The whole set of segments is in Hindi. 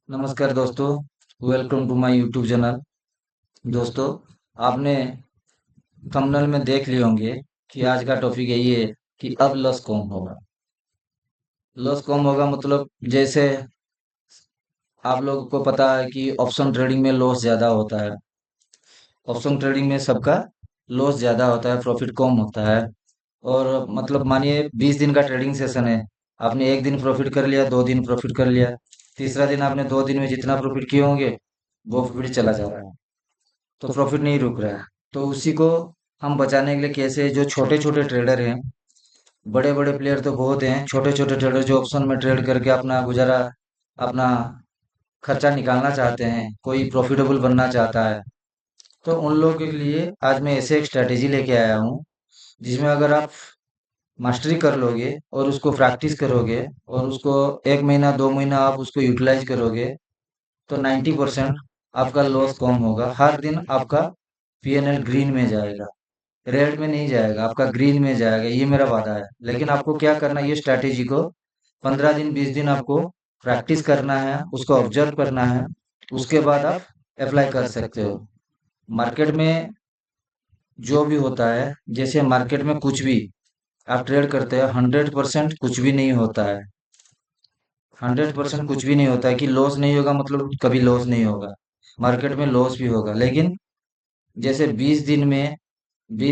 नमस्कार दोस्तों। Welcome to my YouTube channel. दोस्तों, आपने थंबनेल में देख लिए होंगे कि आज का टॉपिक यही है कि अब लॉस कम होगा। लॉस कम होगा मतलब जैसे आप लोगों को पता है कि ऑप्शन ट्रेडिंग में लॉस ज़्यादा होता है। ऑप्शन ट्रेडिंग में सबका लॉस ज़्यादा होता है, प्रॉफिट कम होता है। और मतलब मानिए 20 दिन का ट्रेडिंग सेशन है। आपने एक दिन प्रॉफिट कर लिया, 2 दिन प्रॉफिट कर लिया, तीसरा दिन आपने 2 दिन में जितना प्रॉफिट किए होंगे वो प्रॉफिट चला जा रहा है, तो प्रॉफिट नहीं रुक रहा है। तो उसी को हम बचाने के लिए कैसे, जो छोटे छोटे ट्रेडर हैं, बड़े बड़े प्लेयर तो बहुत हैं, छोटे छोटे ट्रेडर जो ऑप्शन में ट्रेड करके अपना गुजारा, अपना खर्चा निकालना चाहते हैं, कोई प्रॉफिटेबल बनना चाहता है, तो उन लोगों के लिए आज मैं ऐसे एक स्ट्रैटेजी लेके आया हूँ जिसमें अगर आप मास्टरी कर लोगे और उसको प्रैक्टिस करोगे और उसको 1 महीना 2 महीना आप उसको यूटिलाइज करोगे तो 90% आपका लॉस कम होगा। हर दिन आपका पीएनएल ग्रीन में जाएगा, रेड में नहीं जाएगा, आपका ग्रीन में जाएगा, ये मेरा वादा है। लेकिन आपको क्या करना है, ये स्ट्रैटेजी को 15 दिन 20 दिन आपको प्रैक्टिस करना है, उसको ऑब्जर्व करना है, उसके बाद आप अप्लाई कर सकते हो। मार्केट में जो भी होता है, जैसे मार्केट में कुछ भी आप ट्रेड करते हैं, 100% कुछ भी नहीं होता है। 100% कुछ भी नहीं होता है कि लॉस नहीं होगा मतलब कभी लॉस नहीं होगा। मार्केट में लॉस भी होगा, लेकिन जैसे 20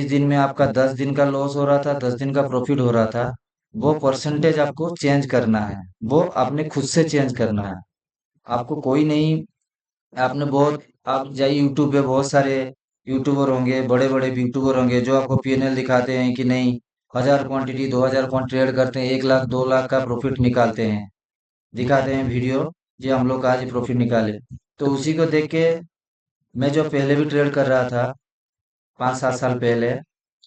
दिन में आपका 10 दिन का लॉस हो रहा था, 10 दिन का प्रॉफिट हो रहा था, वो परसेंटेज आपको चेंज करना है। वो आपने खुद से चेंज करना है। आपको कोई नहीं, आपने बहुत, आप जाइए यूट्यूब पे, बहुत सारे यूट्यूबर होंगे, बड़े बड़े यूट्यूबर होंगे जो आपको पीएनएल दिखाते हैं कि नहीं, 1000 क्वांटिटी 2000 क्वांटिटी ट्रेड करते हैं, 1 लाख 2 लाख का प्रॉफिट निकालते हैं, दिखाते हैं वीडियो, जी हम लोग आज प्रॉफिट निकाले। तो उसी को देख के मैं जो पहले भी ट्रेड कर रहा था 5 7 साल पहले,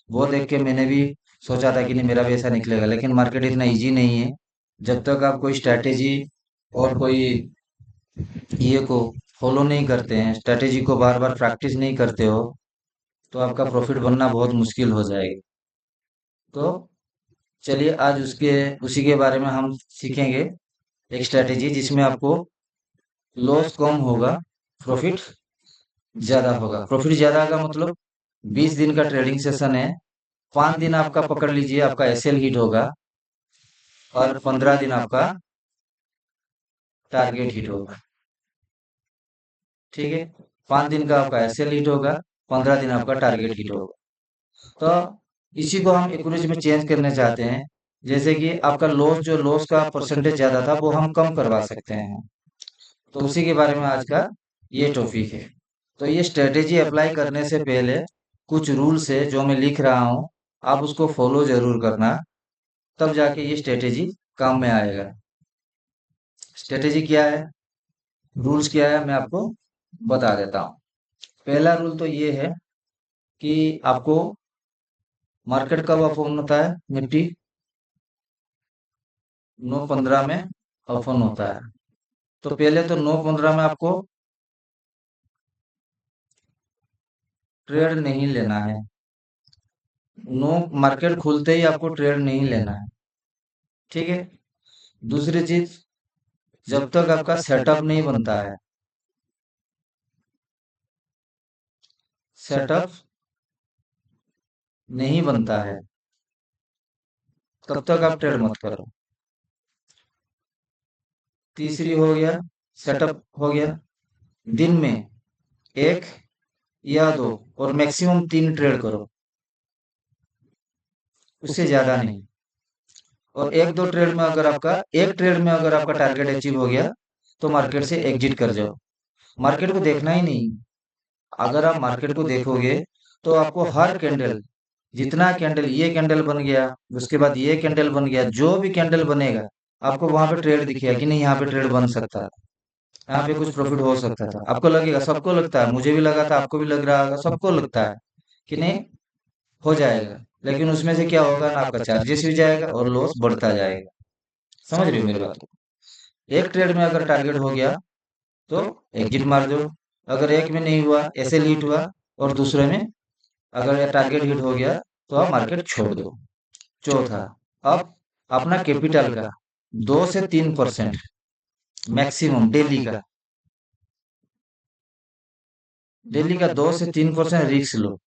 वो देख के मैंने भी सोचा था कि नहीं मेरा भी ऐसा निकलेगा। लेकिन मार्केट इतना इजी नहीं है। जब तक आप कोई स्ट्रैटेजी और कोई ये को फॉलो नहीं करते हैं, स्ट्रैटेजी को बार बार प्रैक्टिस नहीं करते हो, तो आपका प्रॉफिट बनना बहुत मुश्किल हो जाएगा। तो चलिए आज उसके उसी के बारे में हम सीखेंगे। एक स्ट्रैटेजी जिसमें आपको लॉस कम होगा, प्रॉफिट ज्यादा होगा। प्रॉफिट ज्यादा का मतलब 20 दिन का ट्रेडिंग सेशन है, 5 दिन आपका पकड़ लीजिए आपका एसएल हिट होगा और 15 दिन आपका टारगेट हिट होगा। ठीक है, 5 दिन का आपका एसएल हिट होगा, 15 दिन आपका टारगेट हिट होगा। तो इसी को हम एक्यूरेसी में चेंज करना चाहते हैं। जैसे कि आपका लॉस, जो लॉस का परसेंटेज ज्यादा था वो हम कम करवा सकते हैं। तो उसी के बारे में आज का ये टॉपिक है। तो ये स्ट्रेटेजी अप्लाई करने से पहले कुछ रूल्स है जो मैं लिख रहा हूँ, आप उसको फॉलो जरूर करना, तब जाके ये स्ट्रेटेजी काम में आएगा। स्ट्रेटेजी क्या है, रूल्स क्या है, मैं आपको बता देता हूँ। पहला रूल तो ये है कि आपको मार्केट कब ओपन होता है, निफ्टी 9:15 में ओपन होता है। तो पहले तो 9:15 में आपको ट्रेड नहीं लेना है। नो, मार्केट खुलते ही आपको ट्रेड नहीं लेना है। ठीक है। दूसरी चीज, जब तक आपका सेटअप नहीं बनता है, सेटअप नहीं बनता है, तब तक आप ट्रेड मत करो। तीसरी हो गया, सेटअप हो गया, दिन में एक या दो और मैक्सिमम 3 ट्रेड करो, उससे ज्यादा नहीं। और एक दो ट्रेड में अगर आपका, एक ट्रेड में अगर आपका टारगेट अचीव हो गया तो मार्केट से एग्जिट कर जाओ। मार्केट को देखना ही नहीं। अगर आप मार्केट को देखोगे तो आपको हर कैंडल, जितना कैंडल, ये कैंडल बन गया, उसके बाद ये कैंडल बन गया, जो भी कैंडल बनेगा आपको वहां पे ट्रेड दिखेगा कि नहीं यहाँ पे ट्रेड बन सकता है, यहाँ पे कुछ प्रॉफिट हो सकता था। आपको लगेगा, सबको लगता है, मुझे भी लगा था, आपको भी लग रहा होगा, सबको लगता है कि नहीं हो जाएगा। लेकिन उसमें से क्या होगा ना, आपका चार्जेस भी जाएगा और लॉस बढ़ता जाएगा। समझ रहे हो मेरी बात को। एक ट्रेड में अगर टारगेट हो गया तो एग्जिट मार दो। अगर एक में नहीं हुआ, ऐसे लीट हुआ, और दूसरे में अगर ये टारगेट हिट हो गया तो आप मार्केट छोड़ दो। चौथा, अब अपना कैपिटल का 2 से 3% मैक्सिमम डेली का डेली का 2 से 3% रिस्क लो।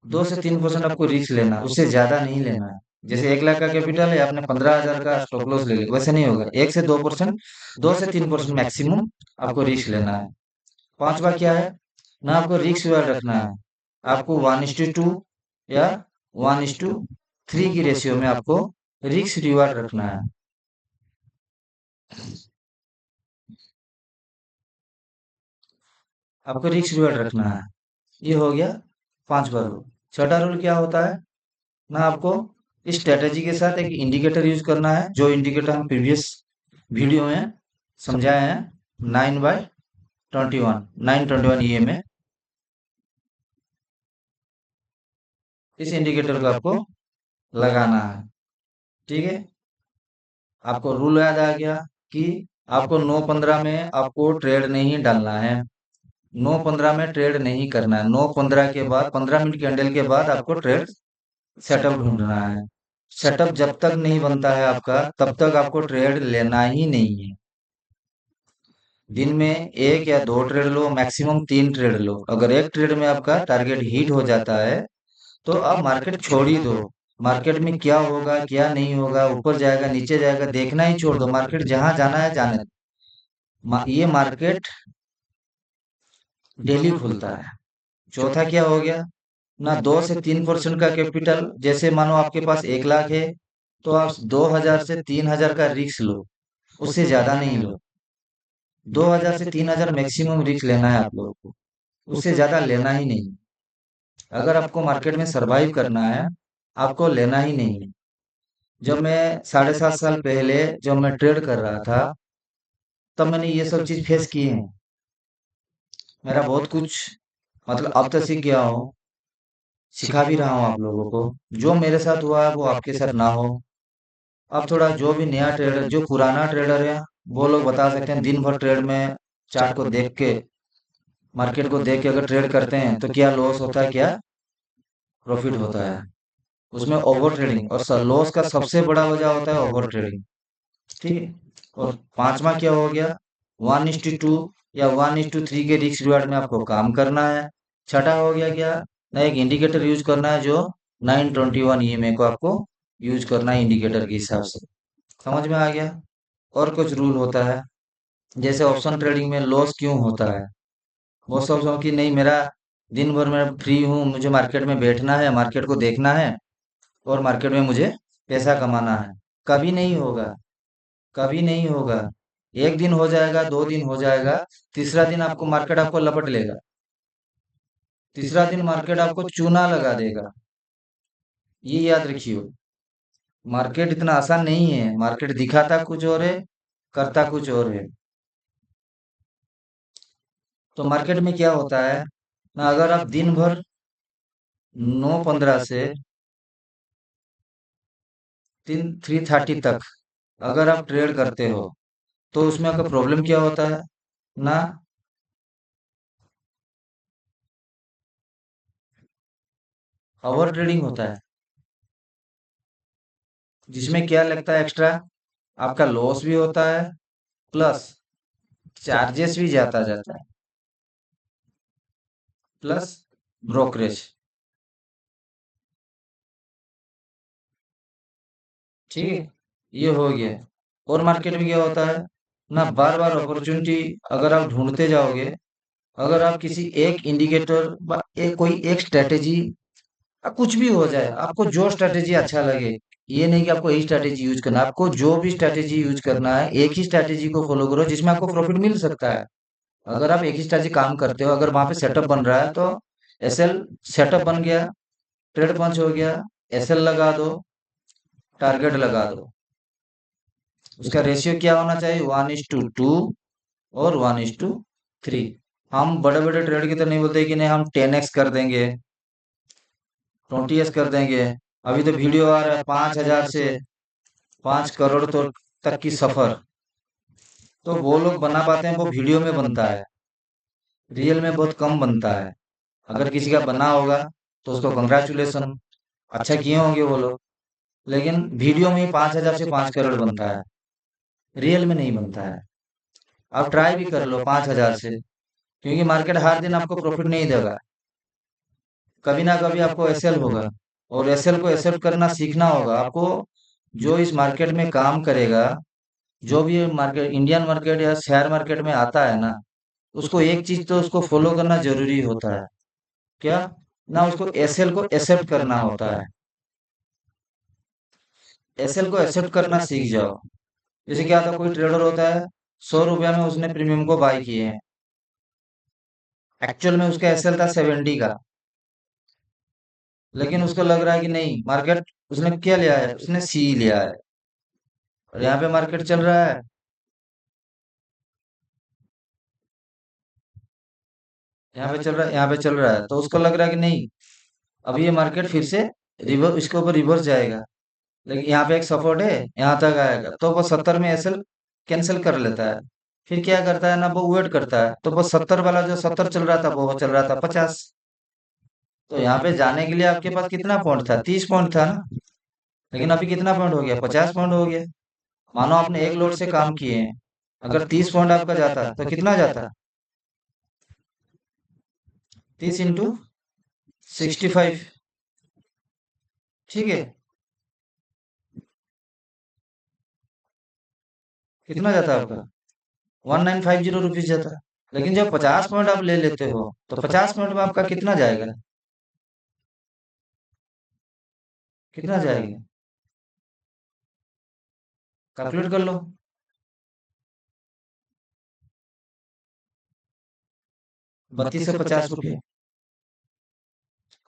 2 से 3% आपको रिस्क लेना, उससे ज्यादा नहीं लेना है। जैसे 1 लाख का कैपिटल है, आपने 15,000 का स्टॉप लॉस ले लिया, वैसे नहीं होगा। 1 से 2%, 2 से 3% मैक्सिमम आपको रिस्क लेना है। पांचवा क्या है ना, आपको रिस्क रिवार्ड रखना है। आपको 1:2 या 1:3 की रेशियो में आपको रिस्क रिवार्ड रखना है। आपको रिस्क रिवार्ड रखना है। ये हो गया पांचवा रूल। छठा रूल क्या होता है ना, आपको इस स्ट्रेटेजी के साथ एक इंडिकेटर यूज करना है, जो इंडिकेटर हम प्रीवियस वीडियो में समझाए हैं। 9/21, 9/21 ये में इस इंडिकेटर को आपको लगाना है। ठीक है, आपको रूल याद आ गया कि आपको 9:15 में आपको ट्रेड नहीं डालना है। 9:15 में ट्रेड नहीं करना है। 9:15 के बाद 15 मिनट कैंडल के बाद आपको ट्रेड सेटअप ढूंढना है। सेटअप जब तक नहीं बनता है आपका, तब तक आपको ट्रेड लेना ही नहीं है। दिन में 1 या 2 ट्रेड लो, मैक्सिमम 3 ट्रेड लो। अगर एक ट्रेड में आपका टारगेट हिट हो जाता है तो आप मार्केट छोड़ ही दो। मार्केट में क्या होगा क्या नहीं होगा, ऊपर जाएगा नीचे जाएगा, देखना ही छोड़ दो। मार्केट जहां जाना है जाने दो। ये मार्केट डेली खुलता है। चौथा क्या हो गया ना, 2 से 3% का कैपिटल। जैसे मानो आपके पास 1 लाख है, तो आप 2,000 से 3,000 का रिस्क लो, उससे ज्यादा नहीं लो। 2,000 से 3,000 मैक्सिमम रिस्क लेना है आप लोगों को, उससे ज्यादा लेना ही नहीं। अगर आपको मार्केट में सरवाइव करना है, आपको लेना ही नहीं है। जब मैं 7.5 साल पहले जब मैं ट्रेड कर रहा था, तब मैंने ये सब चीज फेस की है। मेरा बहुत कुछ मतलब अब तक सीख गया हूँ, सिखा भी रहा हूँ आप लोगों को। जो मेरे साथ हुआ है वो आपके साथ ना हो। अब थोड़ा जो भी नया ट्रेडर, जो पुराना ट्रेडर है, वो लोग बता सकते हैं दिन भर ट्रेड में चार्ट को देख के, मार्केट को देख के अगर ट्रेड करते हैं तो क्या लॉस होता है, क्या प्रॉफिट होता है। उसमें ओवर ट्रेडिंग और लॉस का सबसे बड़ा वजह होता है ओवर ट्रेडिंग। ठीक है, और पांचवा क्या हो गया, 1:2 या 1:3 के रिस्क रिवार्ड में आपको काम करना है। छठा हो गया क्या ना, एक इंडिकेटर यूज करना है, जो 9/21 ईएमए को आपको यूज करना है इंडिकेटर के हिसाब से। समझ में आ गया। और कुछ रूल होता है, जैसे ऑप्शन ट्रेडिंग में लॉस क्यों होता है। बहुत सब समझो कि नहीं, मेरा दिन भर मैं फ्री हूँ, मुझे मार्केट में बैठना है, मार्केट को देखना है और मार्केट में मुझे पैसा कमाना है। कभी नहीं होगा, कभी नहीं होगा। एक दिन हो जाएगा, 2 दिन हो जाएगा, तीसरा दिन आपको मार्केट आपको लपट लेगा। तीसरा दिन मार्केट आपको चूना लगा देगा। ये याद रखियो, मार्केट इतना आसान नहीं है। मार्केट दिखाता कुछ और है, करता कुछ और है। तो मार्केट में क्या होता है ना, अगर आप दिन भर 9:15 से 3:30 तक अगर आप ट्रेड करते हो, तो उसमें आपका प्रॉब्लम क्या होता है ना, ओवर ट्रेडिंग होता है। जिसमें क्या लगता है एक्स्ट्रा, आपका लॉस भी होता है, प्लस चार्जेस भी जाता जाता है, प्लस ब्रोकरेज। ठीक है, ये हो गया। और मार्केट में क्या होता है ना, बार बार अपॉर्चुनिटी अगर आप ढूंढते जाओगे, अगर आप किसी एक इंडिकेटर कोई एक स्ट्रेटेजी, कुछ भी हो जाए, आपको जो स्ट्रेटेजी अच्छा लगे, ये नहीं कि आपको यही स्ट्रेटेजी यूज करना है। आपको जो भी स्ट्रेटेजी यूज करना है, एक ही स्ट्रेटेजी को फॉलो करो जिसमें आपको प्रॉफिट मिल सकता है। अगर आप एक ही स्ट्रेटेजी काम करते हो, अगर वहां पे सेटअप बन रहा है, तो एसएल सेटअप बन गया, ट्रेड पंच हो गया, एसएल लगा दो, टारगेट लगा दो। उसका रेशियो क्या होना चाहिए, 1:2 और 1:3। हम बड़े बड़े ट्रेड की तरह नहीं बोलते कि नहीं हम 10x कर देंगे, 20x कर देंगे। अभी तो वीडियो आ रहा है 5,000 से 5 करोड़ तो तक की सफर। तो वो लोग बना पाते हैं, वो वीडियो में बनता है, रियल में बहुत कम बनता है। अगर किसी का बना होगा तो उसको कंग्रेचुलेसन, अच्छा किए होंगे वो लोग। लेकिन वीडियो में ही 5,000 से 5 करोड़ बनता है, रियल में नहीं बनता है। आप ट्राई भी कर लो 5,000 से, क्योंकि मार्केट हर दिन आपको प्रॉफिट नहीं देगा। कभी ना कभी आपको एसएल होगा, और एसएल को एक्सेप्ट करना सीखना होगा आपको। जो इस मार्केट में काम करेगा, जो भी मार्केट, इंडियन मार्केट या शेयर मार्केट में आता है ना, उसको एक चीज तो उसको फॉलो करना जरूरी होता है। क्या? ना उसको एसएल को एक्सेप्ट करना होता है। एसएल को एक्सेप्ट करना सीख जाओ। जैसे क्या था, कोई ट्रेडर होता है, 100 रुपया में उसने प्रीमियम को बाय किए हैं, एक्चुअल में उसका एसएल था 70 का, लेकिन उसको लग रहा है कि नहीं मार्केट, उसने क्या लिया है, उसने सी लिया है, और यहाँ पे मार्केट चल रहा है, यहाँ पे चल रहा है, यहाँ पे चल रहा है, तो उसको लग रहा है कि नहीं अभी ये मार्केट फिर से रिवर्स, इसके ऊपर रिवर्स जाएगा, लेकिन यहाँ पे एक सपोर्ट है, यहाँ तक आएगा, तो वो 70 में एसएल कैंसिल कर लेता है। फिर क्या करता है ना, वो वेट करता है, तो वो 70 वाला जो 70 चल रहा था वो चल रहा था 50। तो यहाँ पे जाने के लिए आपके पास कितना पॉइंट था, 30 पॉइंट था ना, लेकिन अभी कितना पॉइंट हो गया, 50 पॉइंट हो गया। मानो आपने एक लोड से काम किए हैं, अगर 30 पॉइंट आपका जाता तो कितना जाता, 30 इंटू 65, ठीक है, कितना जाता आपका, 1950 रुपीज जाता। लेकिन जब 50 पॉइंट आप ले लेते हो, तो 50 पॉइंट में आपका कितना जाएगा, कितना जाएगा, कैलकुलेट कर लो। 3250 रुपये।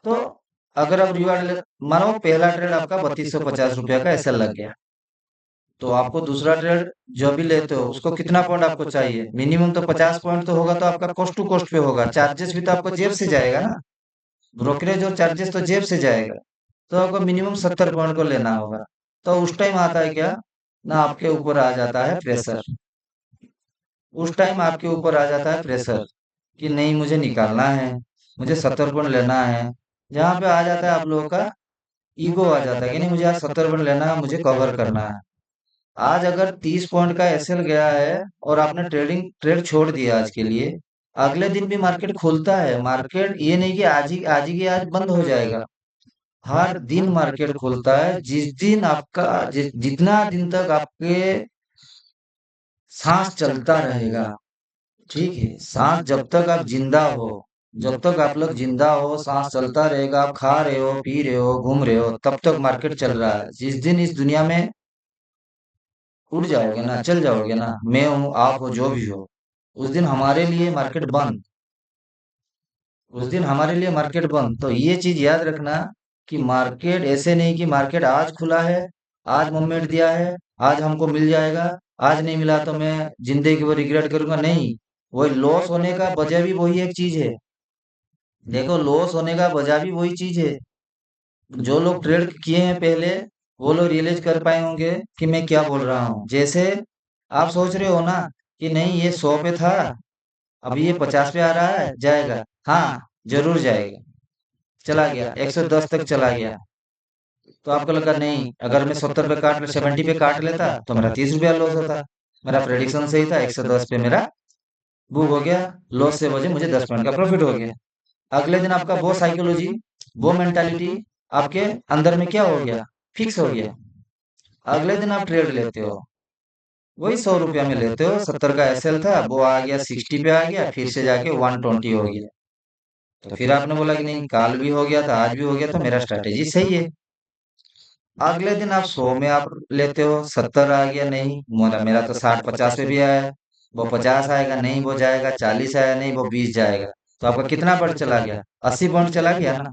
तो अगर आप रिवार्ड ले, मानो पहला ट्रेड आपका 3250 रुपया का ऐसा लग गया, तो आपको दूसरा ट्रेड जो भी लेते हो उसको कितना पॉइंट आपको चाहिए, मिनिमम तो 50 पॉइंट तो होगा, तो आपका कॉस्ट टू कॉस्ट पे होगा, चार्जेस भी तो आपको जेब से जाएगा ना, ब्रोकरेज और चार्जेस तो जेब से जाएगा, तो आपको मिनिमम 70 पॉइंट को लेना होगा। तो उस टाइम आता है क्या ना, आपके ऊपर आ जाता है प्रेशर, उस टाइम आपके ऊपर आ जाता है प्रेशर कि नहीं मुझे निकालना है, मुझे 70 पॉइंट लेना है। जहाँ पे आ जाता है आप लोगों का ईगो आ जाता है कि नहीं मुझे आज 70 पॉइंट लेना है, मुझे कवर करना है। आज अगर 30 पॉइंट का एसएल गया है और आपने ट्रेड छोड़ दिया आज के लिए, अगले दिन भी मार्केट खुलता है, मार्केट ये नहीं कि आज ही की आज बंद हो जाएगा, हर दिन मार्केट खुलता है। जिस दिन आपका जितना दिन तक आपके सांस चलता रहेगा, ठीक है, सांस जब तक आप जिंदा हो, जब तक आप लोग जिंदा हो, सांस चलता रहेगा, आप खा रहे हो, पी रहे हो, घूम रहे हो, तब तक मार्केट चल रहा है। जिस दिन इस दुनिया में उड़ जाओगे ना, चल जाओगे ना, मैं हूँ, आप हो, जो भी हो, उस दिन हमारे लिए मार्केट बंद, उस दिन हमारे लिए मार्केट बंद। तो ये चीज याद रखना कि मार्केट ऐसे नहीं कि मार्केट आज खुला है, आज मूवमेंट दिया है, आज हमको मिल जाएगा, आज नहीं मिला तो मैं जिंदगी को रिग्रेट करूंगा, नहीं। वही लॉस होने का वजह भी वही एक चीज है। देखो, लॉस होने का वजह भी वही चीज है। जो लोग ट्रेड किए हैं पहले, वो लोग रियलाइज कर पाए होंगे कि मैं क्या बोल रहा हूँ। जैसे आप सोच रहे हो ना कि नहीं ये 100 पे था, अभी ये 50 पे आ रहा है, जाएगा, हाँ जरूर जाएगा, चला गया 110 तक चला गया, तो आपको लगा नहीं अगर मैं 70 पे काट 70 पे काट लेता तो मेरा 30 रुपया लॉस होता। मेरा प्रेडिक्शन सही था, 110 पे मेरा बुक हो गया, लॉस से वजह मुझे 10 पॉइंट का प्रॉफिट हो गया। अगले दिन आपका वो साइकोलॉजी, वो मेंटालिटी आपके अंदर में क्या हो गया, फिक्स हो गया। अगले दिन आप ट्रेड लेते हो, वही 100 रुपया में लेते हो, 70 का एसएल था, वो आ गया 60 पे आ गया, फिर से जाके 120 हो गया। तो फिर आपने बोला कि नहीं काल भी हो गया था, आज भी हो गया, तो मेरा स्ट्रैटेजी सही है। अगले दिन आप 100 में आप लेते हो, 70 आ गया, नहीं मेरा मेरा तो 60 50 पे भी आया, वो 50 आएगा, नहीं वो जाएगा, 40 आया, नहीं वो 20 जाएगा, तो आपका कितना पॉइंट चला गया, 80 पॉइंट चला गया ना।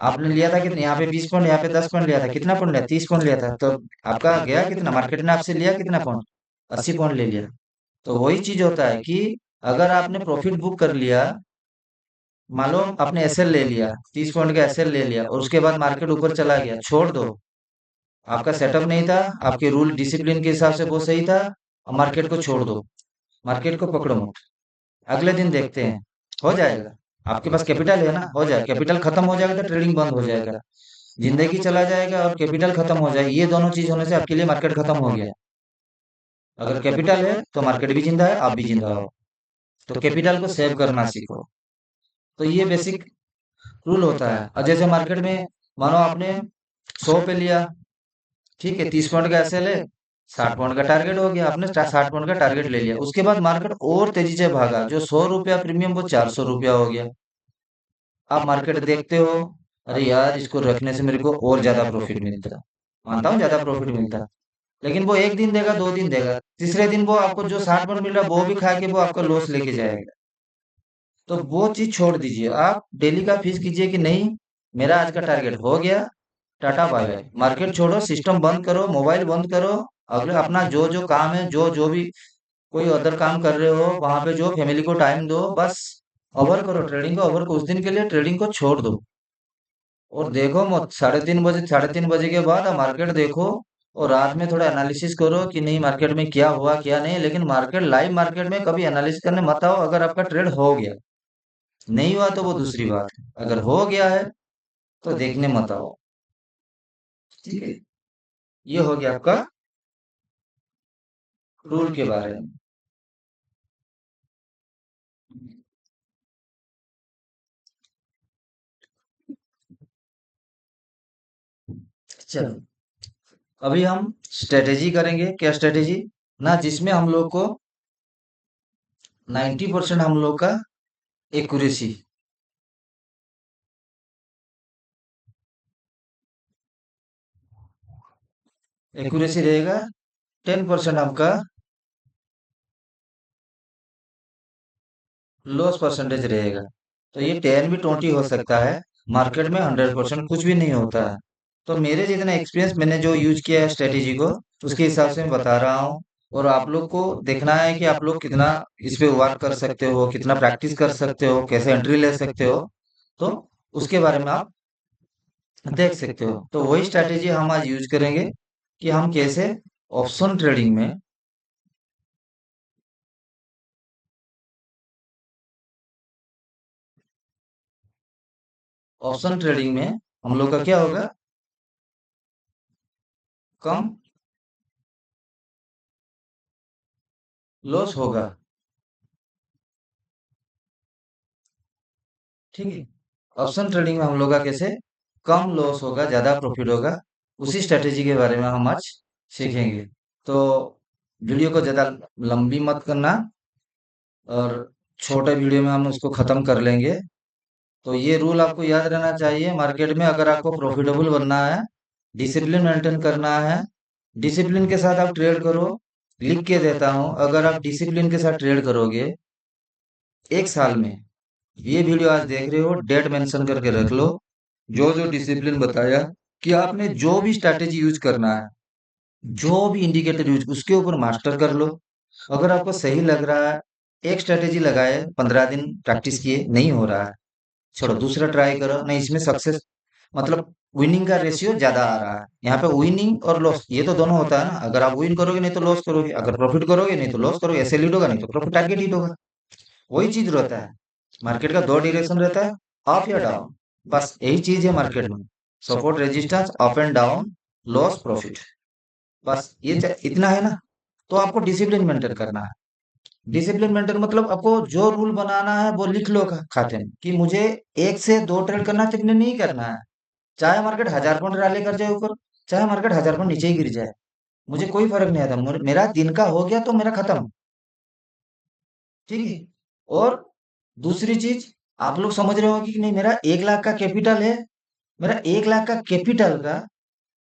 आपने लिया था कितना, यहाँ पे 20 पॉइंट, यहाँ पे 10 पॉइंट लिया था, कितना पॉइंट लिया, 30 पॉइंट लिया था, तो आपका गया कितना, मार्केट ने आपसे लिया कितना पॉइंट, 80 पॉइंट ले लिया। तो वही चीज होता है कि अगर आपने प्रॉफिट बुक कर लिया, मान लो आपने एसएल ले लिया, 30 पॉइंट का एसएल ले लिया, और उसके बाद मार्केट ऊपर चला गया, छोड़ दो। आपका सेटअप नहीं था, आपके रूल डिसिप्लिन के हिसाब से वो सही था, अब मार्केट को छोड़ दो, मार्केट को पकड़ो मत, अगले दिन देखते हैं, हो जाएगा। आपके पास कैपिटल है ना, हो जाएगा, कैपिटल खत्म हो जाएगा तो ट्रेडिंग बंद हो जाएगा, जिंदगी चला जाएगा और कैपिटल खत्म हो जाएगा, ये दोनों चीज होने से आपके लिए मार्केट खत्म हो गया। अगर कैपिटल है तो मार्केट भी जिंदा है, आप भी जिंदा हो। तो कैपिटल को सेव करना सीखो। तो ये बेसिक रूल होता है। और जैसे मार्केट में मानो आपने 100 पे लिया, ठीक है, 30 पॉइंट का एसएल है, 60 पॉइंट का टारगेट हो गया, आपने 60 पॉइंट का टारगेट ले लिया। उसके बाद मार्केट और तेजी से भागा, जो 100 रुपया प्रीमियम वो 400 रुपया हो गया। आप मार्केट देखते हो, अरे यार इसको रखने से मेरे को और ज्यादा प्रॉफिट मिलता। मानता हूँ ज्यादा प्रॉफिट मिलता, लेकिन वो एक दिन देगा, 2 दिन देगा, तीसरे दिन वो आपको जो 60 पॉइंट मिल रहा है वो भी खा के वो आपका लॉस लेके जाएगा। तो वो चीज छोड़ दीजिए, आप डेली का फिक्स कीजिए कि नहीं, मेरा आज का टारगेट हो गया, टाटा बाय बाय। मार्केट छोड़ो, सिस्टम बंद करो, मोबाइल बंद करो, अगले अपना जो जो काम है, जो जो भी कोई अदर काम कर रहे हो वहां पे जो फैमिली को टाइम दो, बस ओवर करो ट्रेडिंग को, ओवर कुछ दिन के लिए ट्रेडिंग को छोड़ दो। और देखो मत 3:30 बजे, 3:30 बजे के बाद आप मार्केट देखो, और रात में थोड़ा एनालिसिस करो कि नहीं मार्केट में क्या हुआ क्या नहीं। लेकिन मार्केट, लाइव मार्केट में कभी एनालिसिस करने मत आओ अगर आपका ट्रेड हो गया। नहीं हुआ तो वो दूसरी बात है, अगर हो गया है तो देखने मत आओ। ठीक है, ये हो गया आपका रूल के बारे में। चलो, अभी हम स्ट्रेटेजी करेंगे। क्या स्ट्रेटेजी ना, जिसमें हम लोग को 90% हम लोग का एक्यूरेसी, एक्यूरेसी रहेगा, 10% आपका लॉस परसेंटेज रहेगा। तो ये 10 भी 20 हो सकता है। मार्केट में 100% कुछ भी नहीं होता है। तो मेरे जितना एक्सपीरियंस, मैंने जो यूज किया है स्ट्रेटेजी को, उसके हिसाब से मैं बता रहा हूँ। और आप लोग को देखना है कि आप लोग कितना इस पे वर्क कर सकते हो, कितना प्रैक्टिस कर सकते हो, कैसे एंट्री ले सकते हो। तो उसके बारे में आप देख सकते हो। तो वही स्ट्रेटेजी हम आज यूज करेंगे कि हम कैसे ऑप्शन ट्रेडिंग में, ऑप्शन ट्रेडिंग में हम लोग का क्या होगा, कम लॉस होगा। ठीक है, ऑप्शन ट्रेडिंग में हम लोग का कैसे कम लॉस होगा, ज्यादा प्रॉफिट होगा, उसी स्ट्रेटेजी के बारे में हम आज सीखेंगे। तो वीडियो को ज्यादा लंबी मत करना, और छोटे वीडियो में हम उसको खत्म कर लेंगे। तो ये रूल आपको याद रहना चाहिए। मार्केट में अगर आपको प्रॉफिटेबल बनना है, डिसिप्लिन मेंटेन करना है, डिसिप्लिन के साथ आप ट्रेड करो। लिख के देता हूं, अगर आप डिसिप्लिन के साथ ट्रेड करोगे, 1 साल में, ये वीडियो आज देख रहे हो, डेट मेंशन करके रख लो, जो जो डिसिप्लिन बताया, कि आपने जो भी स्ट्रैटेजी यूज करना है, जो भी इंडिकेटर यूज, उसके ऊपर मास्टर कर लो। अगर आपको सही लग रहा है, एक स्ट्रैटेजी लगाए, 15 दिन प्रैक्टिस किए, नहीं हो रहा है, छोड़ो, दूसरा ट्राई करो। नहीं, इसमें सक्सेस मतलब विनिंग का रेशियो ज्यादा आ रहा है। यहाँ पे विनिंग और लॉस ये तो दोनों होता है ना, अगर आप विन करोगे नहीं तो लॉस करोगे, अगर प्रॉफिट करोगे नहीं तो लॉस करोगे, ऐसे लीड होगा नहीं तो प्रॉफिट टारगेट हिट होगा। वही चीज रहता है। मार्केट का दो डायरेक्शन रहता है, अप या डाउन, बस यही चीज है मार्केट में। Support resistance, up and down, loss profit, बस ये इतना है ना। तो आपको डिसिप्लिन मेंटेन करना है। डिसिप्लिन मेंटेन मतलब आपको जो रूल बनाना है वो लिख लो खाते में, कि मुझे 1 से 2 ट्रेड करना, कितने नहीं करना है। चाहे मार्केट 1000 पॉइंट रैली कर जाए ऊपर, चाहे मार्केट 1000 पॉइंट नीचे ही गिर जाए, मुझे कोई फर्क नहीं आता। मेरा दिन का हो गया तो मेरा खत्म। ठीक है। और दूसरी चीज, आप लोग समझ रहे हो कि नहीं, मेरा 1 लाख का कैपिटल है, मेरा 1 लाख का कैपिटल का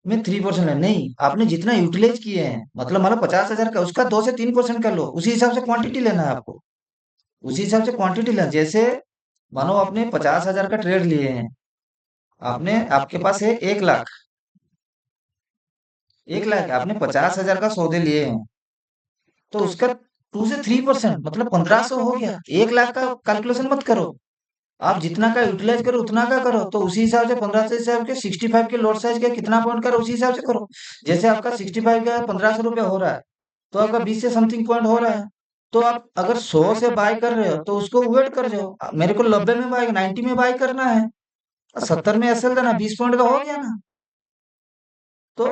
मैं 3% है, नहीं, आपने जितना यूटिलाइज किए हैं, मतलब मान लो 50,000 का, उसका 2 से 3% कर लो, उसी हिसाब से क्वांटिटी लेना है आपको। उसी हिसाब से क्वांटिटी लेना, जैसे मानो आपने 50,000 का ट्रेड लिए हैं, आपने, आपके पास है 1 लाख, 1 लाख आपने 50,000 का सौदे लिए हैं, तो उसका 2 से 3% मतलब 1500 हो गया। 1 लाख का कैलकुलेशन मत करो, आप जितना का यूटिलाइज करो उतना का करो। तो उसी हिसाब से 15 से हिसाब के 65 के लॉट साइज का कितना पॉइंट करो, उसी हिसाब से करो। जैसे आपका 65 का 1500 रुपया हो रहा है, तो आपका 20 से समथिंग पॉइंट हो रहा है, तो आप अगर 100 से बाय कर रहे हो तो उसको वेट कर जाओ, मेरे को 90 में बाय, 90 में बाय करना है, 70 में एसएल देना, 20 पॉइंट का हो गया ना। तो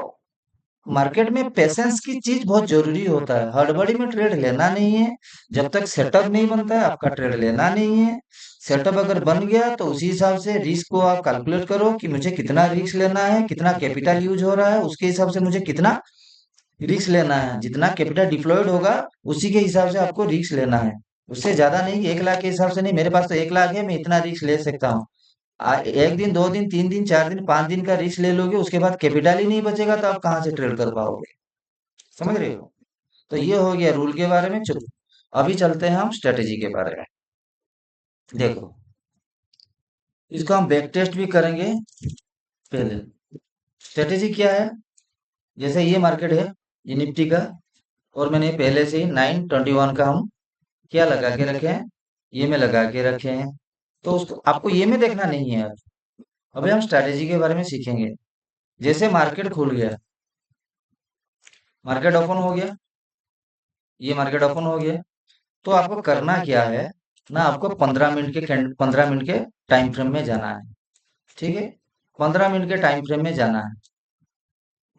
मार्केट में पेशेंस की चीज बहुत जरूरी होता है। हड़बड़ी में ट्रेड लेना नहीं है। जब तक सेटअप नहीं बनता है आपका ट्रेड लेना नहीं है। सेटअप अगर बन गया तो उसी हिसाब से रिस्क को आप कैलकुलेट करो कि मुझे कितना रिस्क लेना है, कितना कैपिटल यूज हो रहा है, उसके हिसाब से मुझे कितना रिस्क लेना है। जितना कैपिटल डिप्लॉयड होगा उसी के हिसाब से आपको रिस्क लेना है। उससे ज्यादा नहीं कि 1 लाख के हिसाब से नहीं, मेरे पास तो 1 लाख है मैं इतना रिस्क ले सकता हूँ। एक दिन, 2 दिन, 3 दिन, 4 दिन, 5 दिन का रिस्क ले लोगे, उसके बाद कैपिटल ही नहीं बचेगा तो आप कहाँ से ट्रेड कर पाओगे। समझ रहे हो? तो ये हो गया रूल के बारे में। चलो अभी चलते हैं हम स्ट्रेटेजी के बारे में। देखो, इसको हम बैक टेस्ट भी करेंगे पहले। स्ट्रेटेजी क्या है? जैसे ये मार्केट है, ये निफ्टी का, और मैंने पहले से ही 921 का हम क्या लगा के रखे हैं, ये में लगा के रखे हैं। तो उसको आपको ये में देखना नहीं है। अभी हम स्ट्रेटेजी के बारे में सीखेंगे। जैसे मार्केट खुल गया, मार्केट ओपन हो गया, ये मार्केट ओपन हो गया, तो आपको करना क्या है ना, आपको 15 मिनट के टाइम फ्रेम में जाना है। ठीक है, 15 मिनट के टाइम फ्रेम में जाना है।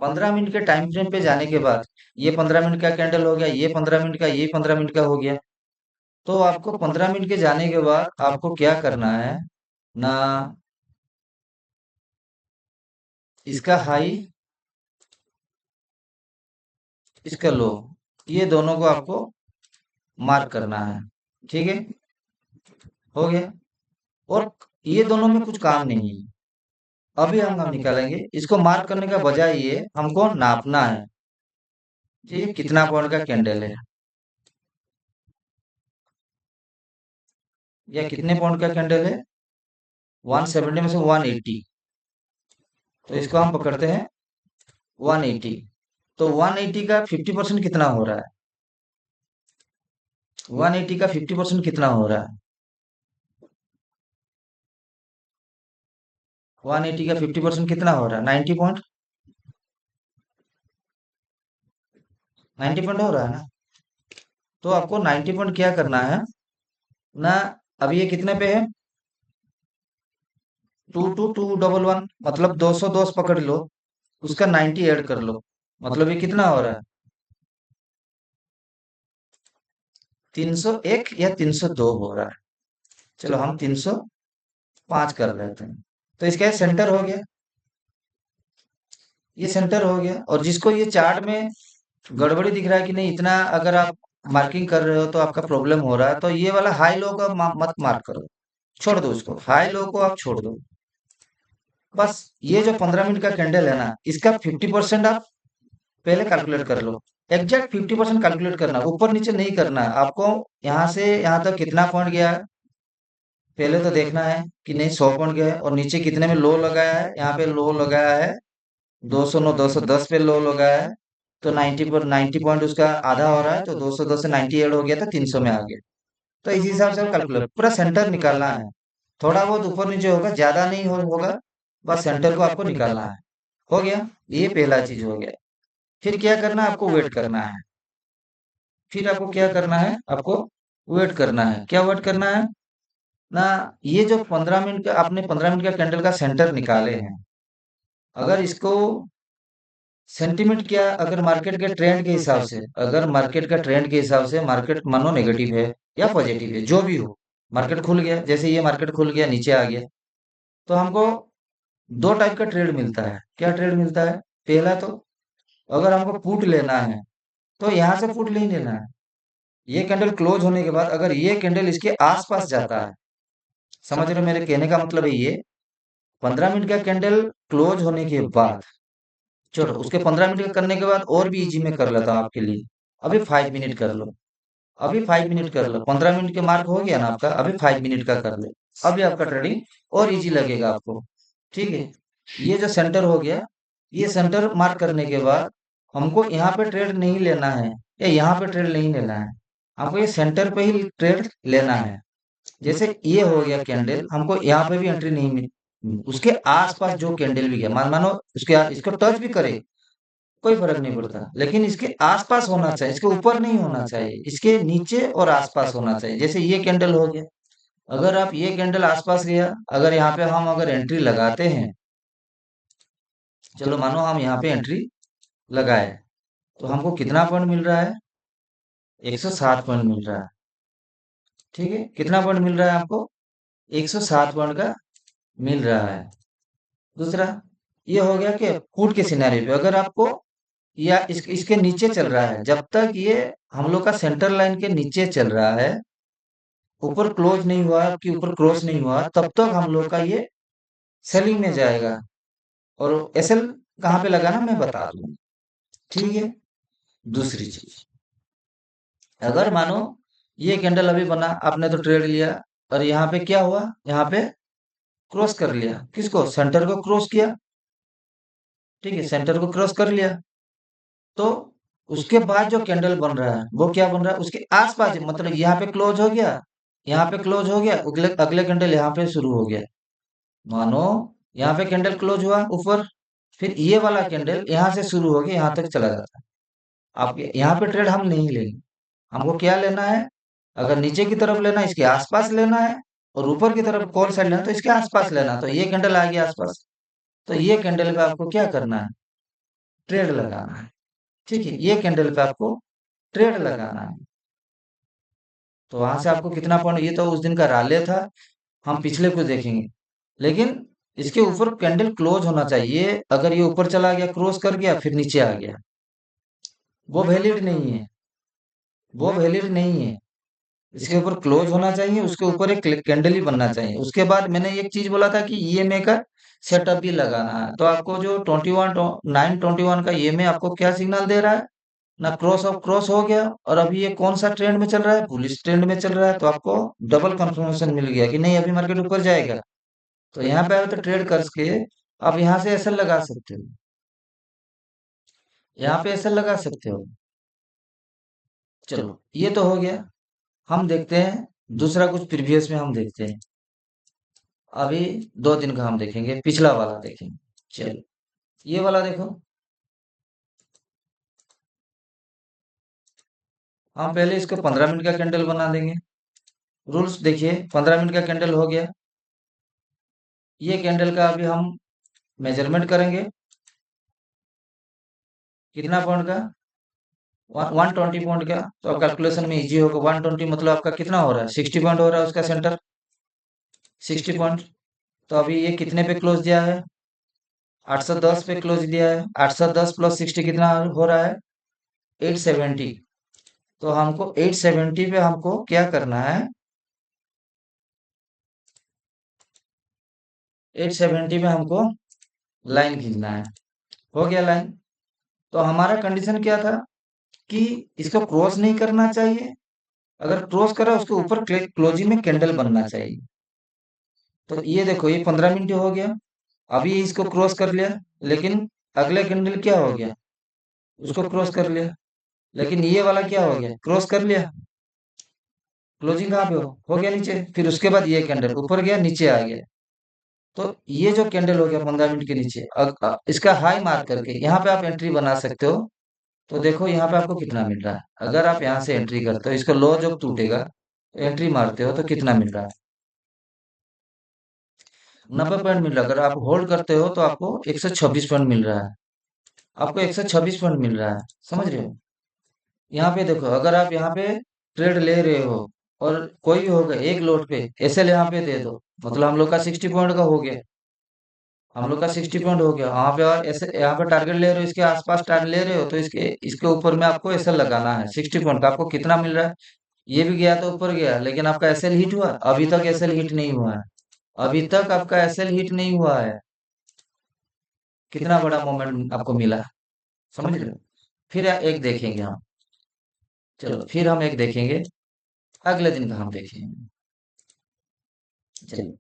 15 मिनट के टाइम फ्रेम पे जाने के बाद ये 15 मिनट का कैंडल हो गया, ये 15 मिनट का, ये 15 मिनट का हो गया। तो आपको 15 मिनट के जाने के बाद आपको क्या करना है ना, इसका हाई, इसका लो, ये दोनों को आपको मार्क करना है। ठीक है, हो गया। और ये दोनों में कुछ काम नहीं है। अभी हम निकालेंगे इसको। मार्क करने का बजाय ये हमको नापना है, ठीक है, कितना पॉइंट का कैंडल है या कितने पॉइंट का कैंडल है। 170 में से 180, तो इसको हम पकड़ते हैं 180। तो 180 का 50% कितना हो रहा है? 180 का 50% कितना हो रहा है? 180 का 50% कितना हो रहा है? 90 पॉइंट। 90 पॉइंट हो रहा है ना। तो आपको 90 पॉइंट क्या करना है ना, अब ये कितने पे है? 22211, मतलब 210 पकड़ लो, उसका 90 ऐड कर लो, मतलब ये कितना हो रहा है? 301 या 302 हो रहा है। चलो हम 305 कर लेते हैं। तो इसका ये सेंटर हो गया, ये सेंटर हो गया। और जिसको ये चार्ट में गड़बड़ी दिख रहा है कि नहीं, इतना अगर आप मार्किंग कर रहे हो तो आपका प्रॉब्लम हो रहा है, तो ये वाला हाई लो का मत मार्क करो, छोड़ दो उसको, हाई लो को आप छोड़ दो। बस ये जो 15 मिनट का कैंडल है ना, इसका 50% आप पहले कैलकुलेट कर लो। एग्जैक्ट 50% कैलकुलेट करना, ऊपर नीचे नहीं करना है आपको। यहाँ से यहाँ तक कितना पॉइंट गया है पहले तो देखना है कि नहीं, 100 पॉइंट गया है। और नीचे कितने में लो लगाया है, यहाँ पे लो लगाया है 209, 210 पे लो लगाया है। तो 90 पॉइंट उसका आधा हो रहा है, तो 210 से 90 ऐड हो गया था, 300 में आ गया। तो इस हिसाब से कैलकुलेट, पूरा सेंटर निकालना है। थोड़ा बहुत ऊपर नीचे होगा, ज्यादा नहीं होगा, बस सेंटर को आपको निकालना है। हो गया, ये पहला चीज हो गया। फिर क्या करना है, आपको वेट करना है। फिर आपको क्या करना है, आपको वेट करना है। क्या वेट करना है ना, ये जो 15 मिनट का आपने 15 मिनट का कैंडल का सेंटर निकाले हैं, अगर इसको सेंटीमेंट क्या, अगर मार्केट के ट्रेंड के हिसाब से, अगर मार्केट का ट्रेंड के हिसाब से मार्केट मानो नेगेटिव है या पॉजिटिव है, जो भी हो, मार्केट खुल गया, जैसे ये मार्केट खुल गया नीचे आ गया, तो हमको दो टाइप का ट्रेड मिलता है। क्या ट्रेड मिलता है? पहला तो, अगर हमको पुट लेना है तो यहाँ से पुट नहीं लेना है। ये कैंडल क्लोज होने के बाद अगर ये कैंडल इसके आसपास जाता है, समझ रहे हो मेरे कहने का मतलब है, ये 15 मिनट का कैंडल क्लोज होने के बाद, चलो उसके 15 मिनट का करने के बाद और भी इजी में कर लेता हूँ आपके लिए। अभी 5 मिनट कर लो, अभी 5 मिनट कर लो, 15 मिनट के मार्क हो गया ना आपका, अभी 5 मिनट का कर लो। अभी आपका ट्रेडिंग और इजी लगेगा आपको। ठीक है, ये जो सेंटर हो गया, ये सेंटर मार्क करने के बाद हमको यहाँ पे ट्रेड नहीं लेना है या यहाँ पे ट्रेड नहीं लेना है, हमको ये सेंटर पे ही ट्रेड लेना है। जैसे ये हो गया कैंडल, हमको यहाँ पे भी एंट्री नहीं मिली, उसके आसपास जो कैंडल भी गया, मानो उसके इसको टच भी करे, कोई फर्क नहीं पड़ता, लेकिन इसके आसपास होना चाहिए, इसके ऊपर नहीं होना चाहिए, इसके नीचे और आसपास होना चाहिए। जैसे ये कैंडल हो गया, अगर आप ये कैंडल आसपास गया, अगर यहाँ पे हम अगर एंट्री लगाते हैं, चलो मानो हम यहाँ पे एंट्री लगाए तो हमको कितना पॉइंट मिल रहा है? 107 पॉइंट मिल रहा है। ठीक है, कितना पॉइंट मिल रहा है आपको? 107 पॉइंट का मिल रहा है। दूसरा, ये हो गया कि पुट के सिनेरियो पे अगर आपको या इसके नीचे चल रहा है, जब तक ये हम लोग का सेंटर लाइन के नीचे चल रहा है, ऊपर क्लोज नहीं हुआ, आपके ऊपर क्रॉस नहीं हुआ, तब तक हम लोग का ये सेलिंग में जाएगा। और एसएल कहाँ पे लगाना मैं बता दूंगा। ठीक है। दूसरी चीज, अगर मानो ये कैंडल अभी बना, आपने तो ट्रेड लिया और यहाँ पे क्या हुआ, यहाँ पे क्रॉस कर लिया, किसको? सेंटर को क्रॉस किया। ठीक है, सेंटर को क्रॉस कर लिया, तो उसके बाद जो कैंडल बन रहा है वो क्या बन रहा है? उसके आसपास, मतलब यहाँ पे क्लोज हो गया, यहाँ पे क्लोज हो गया, अगले अगले कैंडल यहाँ पे शुरू हो गया। मानो यहाँ पे कैंडल क्लोज हुआ ऊपर, फिर ये वाला कैंडल यहाँ से शुरू हो गया, यहाँ तक चला जाता है। आप यहाँ पे ट्रेड हम नहीं लेंगे। हमको क्या लेना है? अगर नीचे की तरफ लेना है, इसके आसपास लेना है, और ऊपर की तरफ कॉल साइड लेना है, तो इसके आसपास लेना है। तो ये कैंडल आ गया आसपास, तो ये कैंडल पे आपको क्या करना है? ट्रेड लगाना है। ठीक है, ये कैंडल पे आपको ट्रेड लगाना है। तो वहां से आपको कितना पॉइंट, ये तो उस दिन का रैली था, हम पिछले को देखेंगे, लेकिन इसके ऊपर कैंडल क्लोज होना चाहिए। अगर ये ऊपर चला गया, क्रॉस कर गया, फिर नीचे आ गया, वो वैलिड नहीं है, वो वैलिड नहीं है। इसके ऊपर क्लोज होना चाहिए, उसके ऊपर एक कैंडल ही बनना चाहिए। उसके बाद मैंने एक चीज बोला था कि ईएमए का सेटअप भी लगाना है। तो आपको जो 921 का ईएमए आपको क्या सिग्नल दे रहा है? ना क्रॉस ऑफ क्रॉस हो गया, और अभी ये कौन सा ट्रेंड में चल रहा है? बुलिश ट्रेंड में चल रहा है। तो आपको डबल कंफर्मेशन मिल गया कि नहीं, अभी मार्केट ऊपर जाएगा। तो यहाँ पे आप तो ट्रेड करके आप यहाँ से ऐसा लगा सकते हो, यहाँ पे ऐसा लगा सकते हो। चलो, ये तो हो गया। हम देखते हैं दूसरा कुछ प्रीवियस में हम देखते हैं। अभी 2 दिन का हम देखेंगे, पिछला वाला देखेंगे। चलो, ये वाला देखो। हम पहले इसको 15 मिनट का कैंडल बना देंगे। रूल्स देखिए, 15 मिनट का कैंडल हो गया। ये कैंडल का अभी हम मेजरमेंट करेंगे। कितना पॉइंट का? 120 पॉइंट का। तो कैलकुलेशन में इजी होगा। 120 मतलब आपका कितना हो रहा है? 60 पॉइंट हो रहा है उसका सेंटर, 60 पॉइंट। तो अभी ये कितने पे क्लोज दिया है? 810 पे क्लोज दिया है। 810 प्लस 60 कितना हो रहा है? 870। तो हमको 870 पे हमको क्या करना है? 870 पे हमको लाइन खींचना है। हो गया लाइन। तो हमारा कंडीशन क्या था कि इसको क्रॉस नहीं करना चाहिए। अगर क्रॉस करा, उसके ऊपर क्लोजिंग में कैंडल बनना चाहिए। तो ये देखो, ये 15 मिनट हो गया। अभी इसको क्रॉस कर लिया, लेकिन अगले कैंडल क्या हो गया? उसको क्रॉस कर लिया। लेकिन ये वाला क्या हो गया? क्रॉस कर लिया, क्लोजिंग कहाँ पे हो गया? नीचे। फिर उसके बाद ये कैंडल ऊपर गया, नीचे आ गया। तो ये जो कैंडल हो गया 15 मिनट के नीचे, इसका हाई मार्क करके यहाँ पे आप एंट्री बना सकते हो। तो देखो यहाँ पे आपको कितना मिल रहा है। अगर आप यहाँ से एंट्री करते हो, इसका लो जब टूटेगा तो एंट्री मारते हो, तो कितना मिल रहा है? 90 पॉइंट मिल रहा है। अगर आप होल्ड करते हो तो आपको 126 पॉइंट मिल रहा है। आपको 126 पॉइंट मिल रहा है, समझ रहे हो? यहाँ पे देखो, अगर आप यहाँ पे ट्रेड ले रहे हो और कोई भी होगा एक लोट पे, एसएल यहाँ पे दे दो, मतलब हम लोग का 60 पॉइंट का हो गया। हम लोग का 60 पॉइंट हो गया वहां पे, और ऐसे यहाँ पे टारगेट ले रहे हो, इसके आसपास टारगेट ले रहे हो, तो इसके इसके ऊपर में आपको एसएल लगाना है। 60 पॉइंट का आपको कितना मिल रहा है? ये भी गया तो ऊपर गया, लेकिन आपका एसएल हिट हुआ? अभी तक एसएल हिट नहीं हुआ है। अभी तक आपका एसएल हिट नहीं हुआ है। कितना बड़ा मोमेंट आपको मिला, समझ रहे हो? फिर एक देखेंगे हम। चलो, फिर हम एक देखेंगे, अगले दिन का हम देखेंगे। चलिए,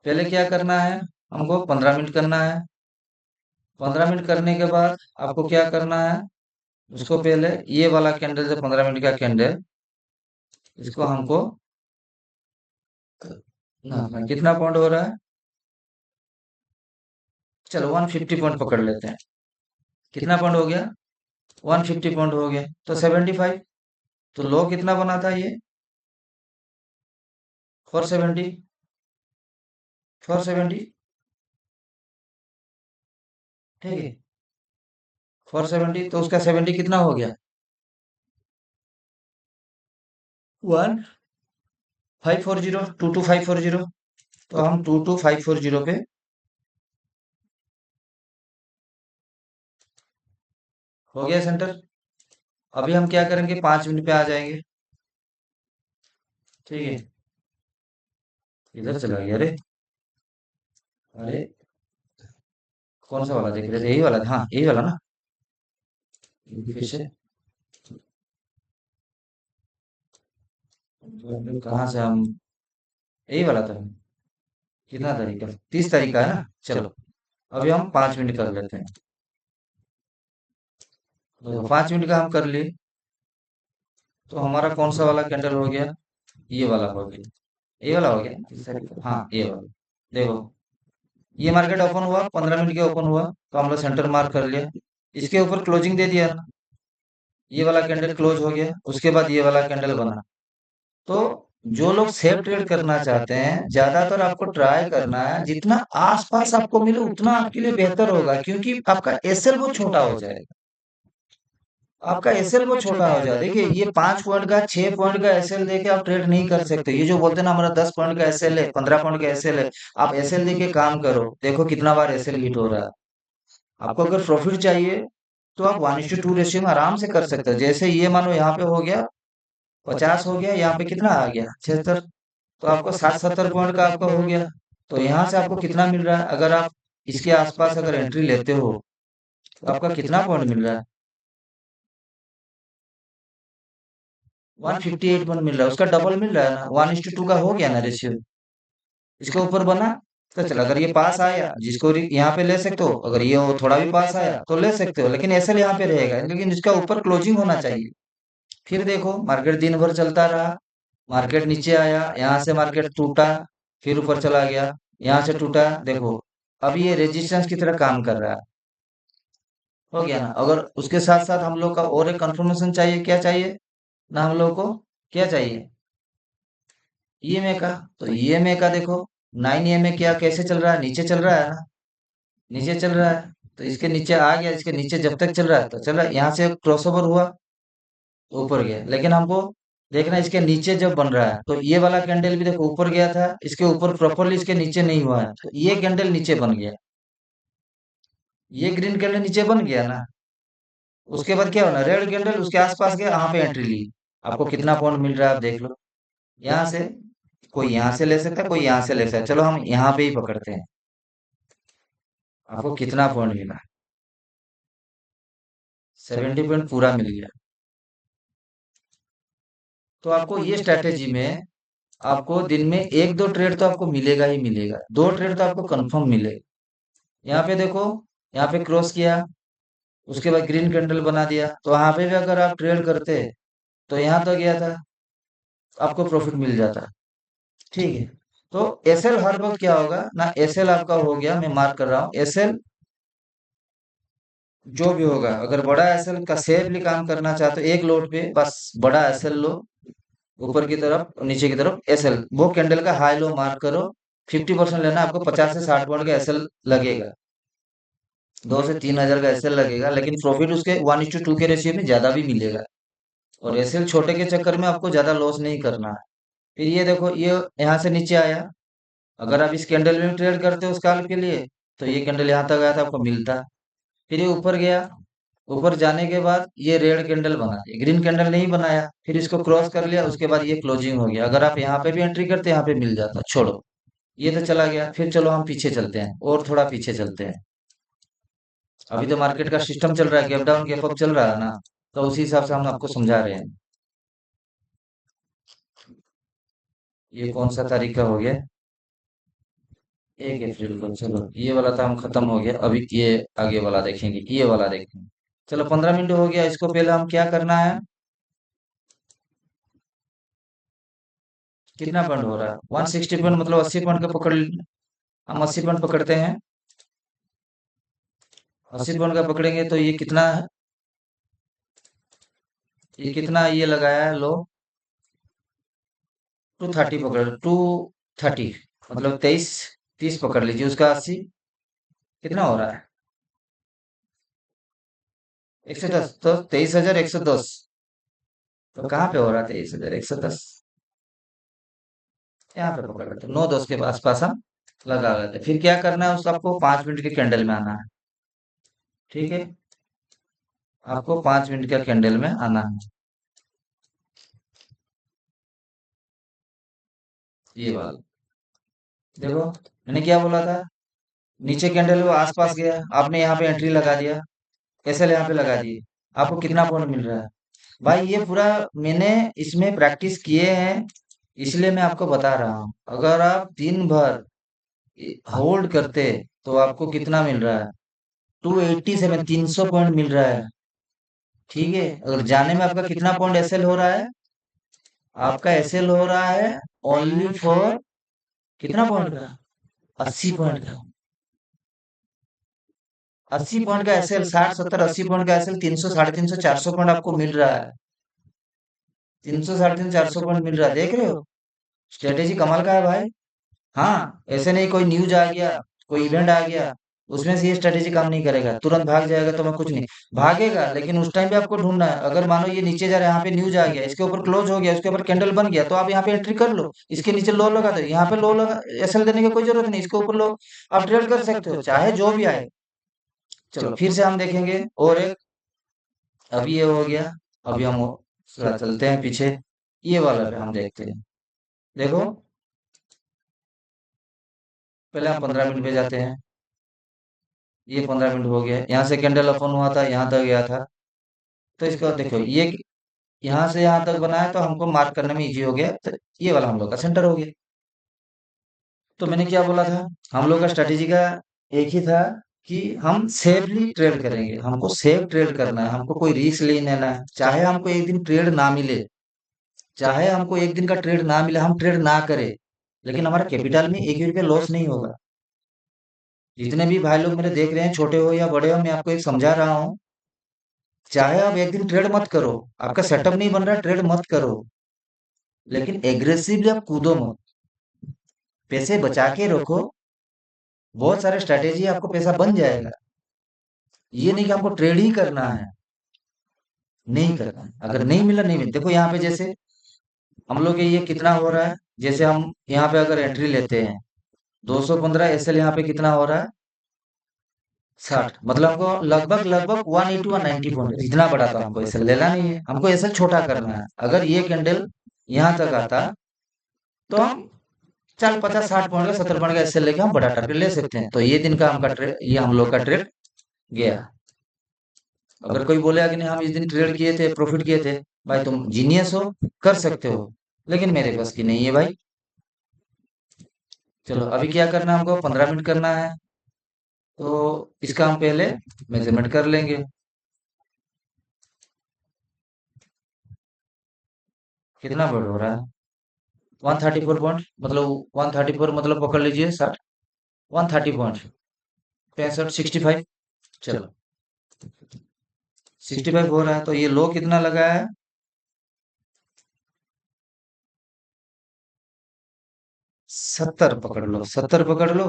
पहले क्या करना है? हमको 15 मिनट करना है। 15 मिनट करने के बाद आपको क्या करना है? उसको पहले ये वाला कैंडल, जो 15 मिनट का कैंडल, इसको हमको ना कितना पॉइंट हो रहा है? चलो 150 पॉइंट पकड़ लेते हैं। कितना पॉइंट हो गया? 150 पॉइंट हो गया, तो 75। तो लो कितना बना था ये? 470। 470, ठीक है। 470, तो उसका 70 कितना हो गया? 1540, 22540। तो हम 22540 पे हो गया सेंटर। अभी हम क्या करेंगे, 5 मिनट पे आ जाएंगे। ठीक है, इधर चला गया। अरे अरे, कौन सा वाला देख रहे थे? यही वाला, हाँ यही वाला ना। फिर से कहाँ से हम, यही वाला था। कितना तारीख का? 30 तारीख का है ना। चलो अभी हम 5 मिनट कर लेते हैं। तो 5 मिनट का हम कर लिए। तो हमारा कौन सा वाला कैंडल हो गया? ये वाला हो गया। ये वाला हो गया 30 तारीख का, हाँ ये वाला। देखो, ये मार्केट ओपन हुआ, 15 मिनट के ओपन हुआ, तो हम लोग सेंटर मार्क कर लिया। इसके ऊपर क्लोजिंग दे दिया ना। ये वाला कैंडल क्लोज हो गया, उसके बाद ये वाला कैंडल बना। तो जो लोग सेफ ट्रेड करना चाहते हैं, ज्यादातर आपको ट्राई करना है जितना आसपास आपको मिले उतना आपके लिए बेहतर होगा, क्योंकि आपका एसएल वो छोटा हो जाएगा। आपका एसएल वो छोटा हो जाए। देखिए, ये 5 पॉइंट का 6 पॉइंट का एसएल देके आप ट्रेड नहीं कर सकते। ये जो बोलते हैं ना, हमारा 10 पॉइंट का एसएल है, 15 पॉइंट का एसएल है, आप एसएल देके काम करो। देखो कितना बार एसएल हिट हो रहा है। आपको अगर प्रॉफिट चाहिए तो आप 1:2 रेशियो में आराम से कर सकते हो। जैसे ये मानो यहाँ पे हो गया 50, हो गया यहाँ पे कितना आ गया 76, तो आपको 60-70 पॉइंट का आपका हो गया। तो यहाँ से आपको कितना मिल रहा है? अगर आप इसके आसपास अगर एंट्री लेते हो तो आपका कितना पॉइंट मिल रहा है? 158 पॉइंट मिल रहा है। उसका डबल मिल रहा है ना, 1:2 का हो गया ना रेशियो। इसके ऊपर बना तो चल, अगर ये पास आया जिसको यहाँ पे ले सकते हो, अगर ये थोड़ा भी पास आया तो ले सकते हो, लेकिन ऐसे यहाँ पे रहेगा, लेकिन इसका ऊपर क्लोजिंग होना चाहिए। फिर देखो, मार्केट दिन भर चलता रहा, मार्केट नीचे आया, यहाँ से मार्केट टूटा, फिर ऊपर चला गया, यहाँ से टूटा। देखो, अब ये रेजिस्टेंस की तरह काम कर रहा है। हो गया ना। अगर उसके साथ साथ हम लोग का और एक कंफर्मेशन चाहिए, क्या चाहिए ना, हम लोग को क्या चाहिए? ईएमए का। तो ईएमए का देखो, 9 ईएमए क्या कैसे चल रहा है? नीचे चल रहा है ना, नीचे चल रहा है। तो इसके नीचे आ गया, इसके नीचे जब तक चल रहा है तो चल रहा है। यहाँ से क्रॉसओवर हुआ तो ऊपर गया, लेकिन हमको देखना इसके नीचे जब बन रहा है। तो ये वाला कैंडल भी देखो ऊपर गया था, इसके ऊपर प्रॉपरली इसके नीचे नहीं हुआ है, तो ये कैंडल नीचे बन गया। ये ग्रीन कैंडल नीचे बन गया ना। उसके बाद क्या होना, रेड कैंडल उसके आसपास गया, यहाँ पे एंट्री ली। आपको कितना पॉइंट मिल रहा है आप देख लो। यहाँ से कोई यहाँ से ले सकता है, कोई यहाँ से ले सकता है। चलो हम यहाँ पे ही पकड़ते हैं। आपको कितना पॉइंट मिला? 70 पॉइंट पूरा मिल गया। तो आपको ये स्ट्रैटेजी में आपको दिन में एक दो ट्रेड तो आपको मिलेगा ही मिलेगा, दो ट्रेड तो आपको कंफर्म मिलेगा। यहाँ पे देखो, यहाँ पे क्रॉस किया, उसके बाद ग्रीन कैंडल बना दिया, तो यहाँ पे भी अगर आप ट्रेड करते तो यहाँ तो गया था, आपको प्रॉफिट मिल जाता। ठीक है। तो एसएल हर वक्त क्या होगा ना, एसएल आपका हो गया, मैं मार्क कर रहा हूँ एसएल। जो भी होगा, अगर बड़ा एसएल का सेफली काम करना चाहते हो, एक लोट पे बस बड़ा एसएल लो, ऊपर की तरफ और नीचे की तरफ एसएल, वो कैंडल का हाई लो मार्क करो। 50% लेना, आपको 50 से 60 पॉइंट का एसएल लगेगा। 2 से 3 हजार का एसएल लगेगा, लेकिन प्रॉफिट उसके 1:2 के रेशियो में ज्यादा भी मिलेगा। और एसएल छोटे के चक्कर में आपको ज्यादा लॉस नहीं करना है। फिर ये देखो, ये यहाँ से नीचे आया, अगर आप इस कैंडल में ट्रेड करते हो उस काल के लिए, तो ये कैंडल यहाँ तक आया था, आपको मिलता। फिर ये ऊपर गया, ऊपर जाने के बाद ये रेड कैंडल बना, ये ग्रीन कैंडल नहीं बनाया, फिर इसको क्रॉस कर लिया, उसके बाद ये क्लोजिंग हो गया। अगर आप यहाँ पे भी एंट्री करते यहाँ पे मिल जाता। छोड़ो, ये तो चला गया। फिर चलो हम पीछे चलते हैं, और थोड़ा पीछे चलते हैं। अभी तो मार्केट का सिस्टम चल रहा है, गैप डाउन गैप अप चल रहा है ना, तो उसी हिसाब से हम आपको समझा रहे हैं। ये कौन सा तारीख का हो गया? 1 अप्रैल को। चलो ये वाला तो हम खत्म हो गया, अभी ये आगे वाला देखेंगे, ये वाला देखेंगे। चलो 15 मिनट हो गया, इसको पहले हम क्या करना है, कितना पॉइंट हो रहा है? 160 पॉइंट, मतलब 80 पॉइंट का पकड़। हम 80 पॉइंट पकड़ते हैं। 80 पॉइंट का पकड़ेंगे तो ये कितना है, ये कितना ये लगाया है लो, 230 पकड़, 230, मतलब 23 30 पकड़ लीजिए, उसका 80 कितना हो रहा है? 110 तो 23,110। तो कहाँ पे हो रहा है 23,110? यहाँ पे पकड़ लेते 9 10 के आसपास हम लगा लेते। फिर क्या करना है, उस आपको 5 मिनट के कैंडल में आना है। ठीक है, आपको 5 मिनट का कैंडल में आना है। ये वाला देखो, मैंने क्या बोला था, नीचे कैंडल वो आसपास गया, आपने यहाँ पे एंट्री लगा दिया, एसएल यहाँ पे लगा दिए, आपको कितना पॉइंट मिल रहा है? भाई ये पूरा मैंने इसमें प्रैक्टिस किए हैं, इसलिए मैं आपको बता रहा हूँ। अगर आप दिन भर होल्ड करते तो आपको कितना मिल रहा है? 287, 300 पॉइंट मिल रहा है। ठीक है, अगर जाने में आपका कितना पॉइंट एसएल हो रहा है? आपका एसएल हो रहा है ओनली फॉर कितना पॉइंट का? 80 पॉइंट का। 80 पॉइंट का एसएल, 60 70 80 पॉइंट का एसएल, 300 350 400 पॉइंट आपको मिल रहा है। 300 350 400 पॉइंट मिल रहा है, देख रहे हो? स्ट्रेटेजी कमाल का है भाई। हाँ, ऐसे नहीं कोई न्यूज आ गया, कोई इवेंट आ गया, उसमें से ये स्ट्रेटेजी काम नहीं करेगा, तुरंत भाग जाएगा तो मैं कुछ नहीं। भागेगा, लेकिन उस टाइम पे आपको ढूंढना है। अगर मानो ये नीचे जा रहा है, यहाँ पे न्यूज आ गया, इसके ऊपर क्लोज हो गया, इसके ऊपर कैंडल बन गया, तो आप यहाँ पे एंट्री कर लो। इसके नीचे लो लगा दो, यहाँ पे लो लगा, एसएल देने की कोई जरूरत नहीं, इसके ऊपर लो, आप ट्रेड कर सकते हो चाहे जो भी आए। चलो फिर से हम देखेंगे और एक। अभी ये हो गया, अभी हम थोड़ा चलते हैं पीछे, ये वाला पे हम देखते हैं। देखो, पहले हम 15 मिनट पे जाते हैं। ये 15 मिनट हो गया, यहाँ से कैंडल ओपन हुआ था, यहाँ तक गया था। तो इसका देखो, ये यहाँ से यहाँ तक बना है, तो हमको मार्क करने में इजी हो गया, तो ये वाला हम लोग का सेंटर हो गया। तो मैंने क्या बोला था, हम लोग का स्ट्रेटेजी का एक ही था कि हम सेफली ट्रेड करेंगे, हमको सेफ ट्रेड करना है, हमको कोई रिस्क नहीं लेना है। चाहे हमको एक दिन ट्रेड ना मिले, चाहे हमको एक दिन का ट्रेड ना मिले, हम ट्रेड ना करें, लेकिन हमारा कैपिटल में एक भी रुपया लॉस नहीं होगा। जितने भी भाई लोग मेरे देख रहे हैं, छोटे हो या बड़े हो, मैं आपको एक समझा रहा हूँ, चाहे आप एक दिन ट्रेड मत करो, आपका सेटअप नहीं बन रहा, ट्रेड मत करो, लेकिन एग्रेसिवली आप कूदो मत, पैसे बचा के रखो। बहुत सारे स्ट्रैटेजी आपको पैसा बन जाएगा। ये नहीं कि हमको ट्रेड ही करना है, नहीं करना है। अगर नहीं मिला, नहीं मिला, देखो यहाँ पे जैसे हम लोग के ये कितना हो रहा है, जैसे हम यहाँ पे अगर एंट्री लेते हैं 215 एसएल, यहाँ पे कितना हो रहा है? 60, मतलब हमको लगभग लगभग 180 190 पॉइंट, इतना बड़ा तो हमको एसएल लेना नहीं है, हमको एसएल छोटा करना है। अगर ये कैंडल यहाँ तक आता, तो हम 40 50 60 पॉइंट का 70 पॉइंट का एसएल लेके हम बड़ा टारगेट ले सकते हैं। तो ये दिन का हमका ट्रेड, ये हम लोग का ट्रेड गया। अगर कोई बोलेगा कि नहीं हम इस दिन ट्रेड किए थे, प्रॉफिट किए थे, भाई तुम जीनियस हो, कर सकते हो, लेकिन मेरे बस की नहीं है भाई। चलो अभी क्या करना है, हमको 15 मिनट करना है, तो इसका हम पहले मेजरमेंट कर लेंगे। कितना बढ़ हो रहा है? 134 पॉइंट, मतलब 134 मतलब पकड़ लीजिए 60, 130 पॉइंट, 65 65। चलो 65 हो रहा है, तो ये लो कितना लगा है? 70 पकड़ लो, 70 पकड़ लो।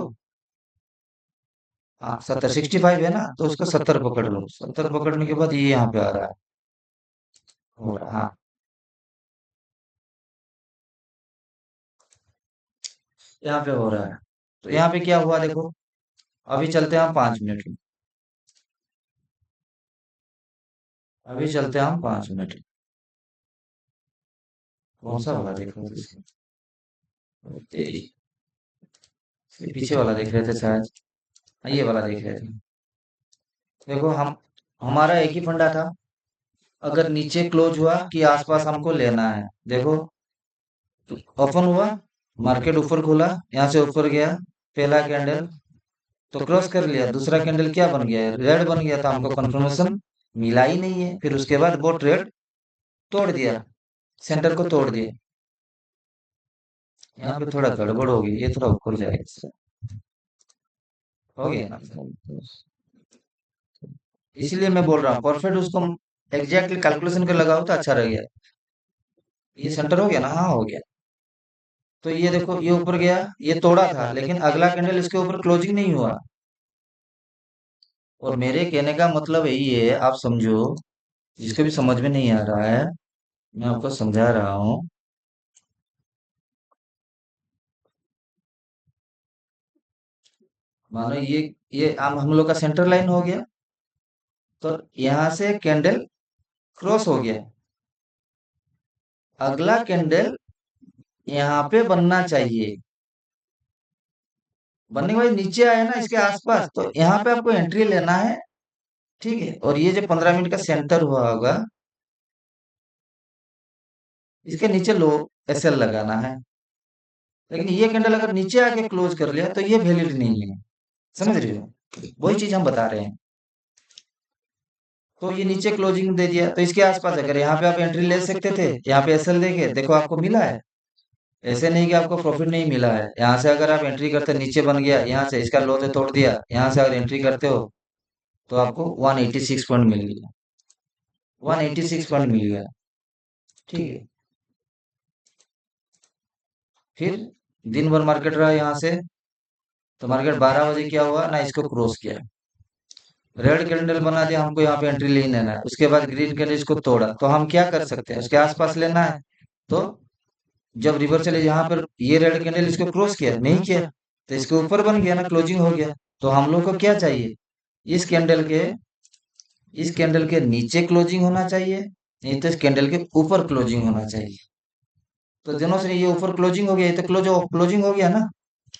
हाँ 70, 65 है ना, तो उसको 70 पकड़ लो। 70 पकड़ने के बाद ये यहाँ पे आ रहा है, हो रहा है, हाँ यहाँ पे हो रहा है। तो यहाँ पे क्या हुआ देखो, अभी चलते हैं हम 5 मिनट में, अभी चलते हैं हम 5 मिनट। कौन सा वाला देख रहे थे इसके? तेरी, इसके पीछे वाला देख रहे थे शायद। हाँ, ये वाला देख रहे थे। देखो हम, हमारा एक ही फंडा था, अगर नीचे क्लोज हुआ कि आसपास हमको लेना है। देखो ओपन हुआ, मार्केट ऊपर खुला, यहाँ से ऊपर गया, पहला कैंडल तो क्रॉस कर लिया, दूसरा कैंडल क्या बन गया? रेड बन गया, था हमको कंफर्मेशन मिला ही नहीं है। फिर उसके बाद वो ट्रेड तोड़ दिया, सेंटर को तोड़ दिया। यहाँ पे थोड़ा गड़बड़ होगी, ये थोड़ा ऊपर जाएगा, हो गया ना? इसलिए मैं बोल रहा हूँ परफेक्ट उसको एग्जैक्टली कैलकुलेशन कर लगाओ तो अच्छा रह गया। ये सेंटर हो गया ना? हाँ हो गया। तो ये देखो, ये ऊपर गया, ये तोड़ा था, लेकिन अगला कैंडल इसके ऊपर क्लोजिंग नहीं हुआ, और मेरे कहने का मतलब यही है, आप समझो, जिसको भी समझ में नहीं आ रहा है मैं आपको समझा रहा हूँ। मानो ये हम लोग का सेंटर लाइन हो गया, तो यहाँ से कैंडल क्रॉस हो गया। अगला कैंडल यहाँ पे बनना चाहिए, बनने के बाद नीचे आया ना इसके आसपास, तो यहाँ पे आपको एंट्री लेना है। ठीक है, और ये जो 15 मिनट का सेंटर हुआ होगा, इसके नीचे लो एसएल लगाना है। लेकिन ये कैंडल अगर नीचे आके क्लोज कर लिया तो ये वैलिड नहीं है। समझ रहे हो, वही चीज हम बता रहे हैं। तो ये नीचे क्लोजिंग दे दिया, तो इसके आसपास अगर यहाँ पे आप एंट्री ले सकते थे, यहाँ पे एसएल देके देखो आपको मिला है। ऐसे नहीं कि आपको प्रॉफिट नहीं मिला है। यहाँ से अगर आप एंट्री करते नीचे बन गया, यहाँ से इसका लो से तोड़ दिया, यहाँ से अगर एंट्री करते हो तो आपको 186 पॉइंट मिल गया, 186 पॉइंट मिल गया। ठीक है, फिर दिन भर मार्केट रहा यहाँ से, तो मार्केट 12 बजे क्या हुआ ना, इसको क्रॉस किया, रेड कैंडल बना दिया, हमको यहाँ पे एंट्री नहीं लेना है। उसके बाद ग्रीन कैंडल इसको तोड़ा, तो हम क्या कर सकते हैं, उसके आसपास लेना है। तो जब रिवर चले यहाँ पर ये रेड कैंडल इसको क्रॉस किया नहीं किया, तो इसके ऊपर बन गया ना, क्लोजिंग हो गया। तो हम लोग को क्या चाहिए, इस कैंडल के इस कैंडल के नीचे क्लोजिंग होना चाहिए, नहीं तो इस कैंडल के ऊपर क्लोजिंग होना चाहिए। तो दोनों से ये ऊपर क्लोजिंग हो गया, ये तो क्लोजिंग हो गया ना।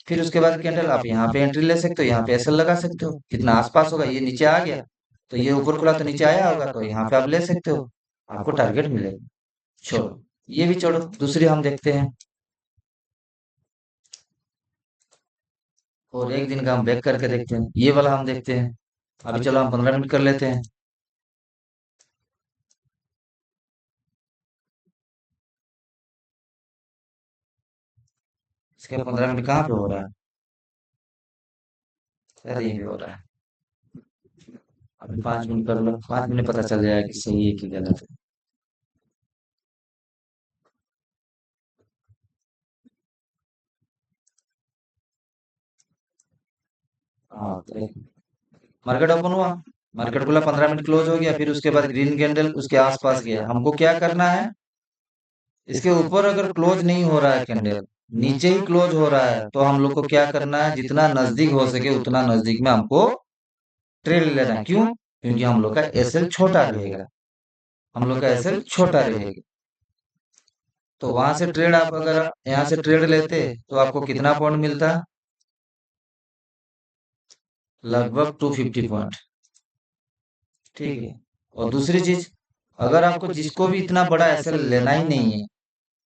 फिर उसके बाद कैंडल आप यहाँ पे एंट्री ले सकते हो, यहाँ पे एसएल लगा सकते हो, कितना आसपास होगा, ये नीचे आ गया तो ये ऊपर खुला तो नीचे आया होगा, तो यहाँ पे आप ले सकते हो, आपको टारगेट मिलेगा। छोड़ो, ये भी छोड़ो, दूसरी हम देखते हैं। और एक दिन का हम बैक करके देखते हैं, ये वाला हम देखते हैं। अभी चलो हम 15 मिनट कर लेते हैं। इसके 15 मिनट कहाँ पे हो रहा है, शायद यहीं पे हो रहा है। अभी 5 मिनट कर लो, 5 मिनट पता चल जाएगा कि सही है कि गलत है। हाँ, तो मार्केट ओपन हुआ, मार्केट खुला, 15 मिनट क्लोज हो गया, फिर उसके बाद ग्रीन कैंडल उसके आसपास गया। हमको क्या करना है, इसके ऊपर अगर क्लोज नहीं हो रहा है कैंडल, नीचे ही क्लोज हो रहा है, तो हम लोग को क्या करना है, जितना नजदीक हो सके उतना नजदीक में हमको ट्रेड लेना है। क्यों, क्योंकि हम लोग का एसएल छोटा रहेगा, हम लोग का एसएल छोटा रहेगा। तो वहां से ट्रेड आप अगर यहाँ से ट्रेड लेते तो आपको कितना पॉइंट मिलता, लगभग 250 पॉइंट। ठीक है, और दूसरी चीज, अगर आपको जिसको भी इतना बड़ा एसएल लेना ही नहीं है,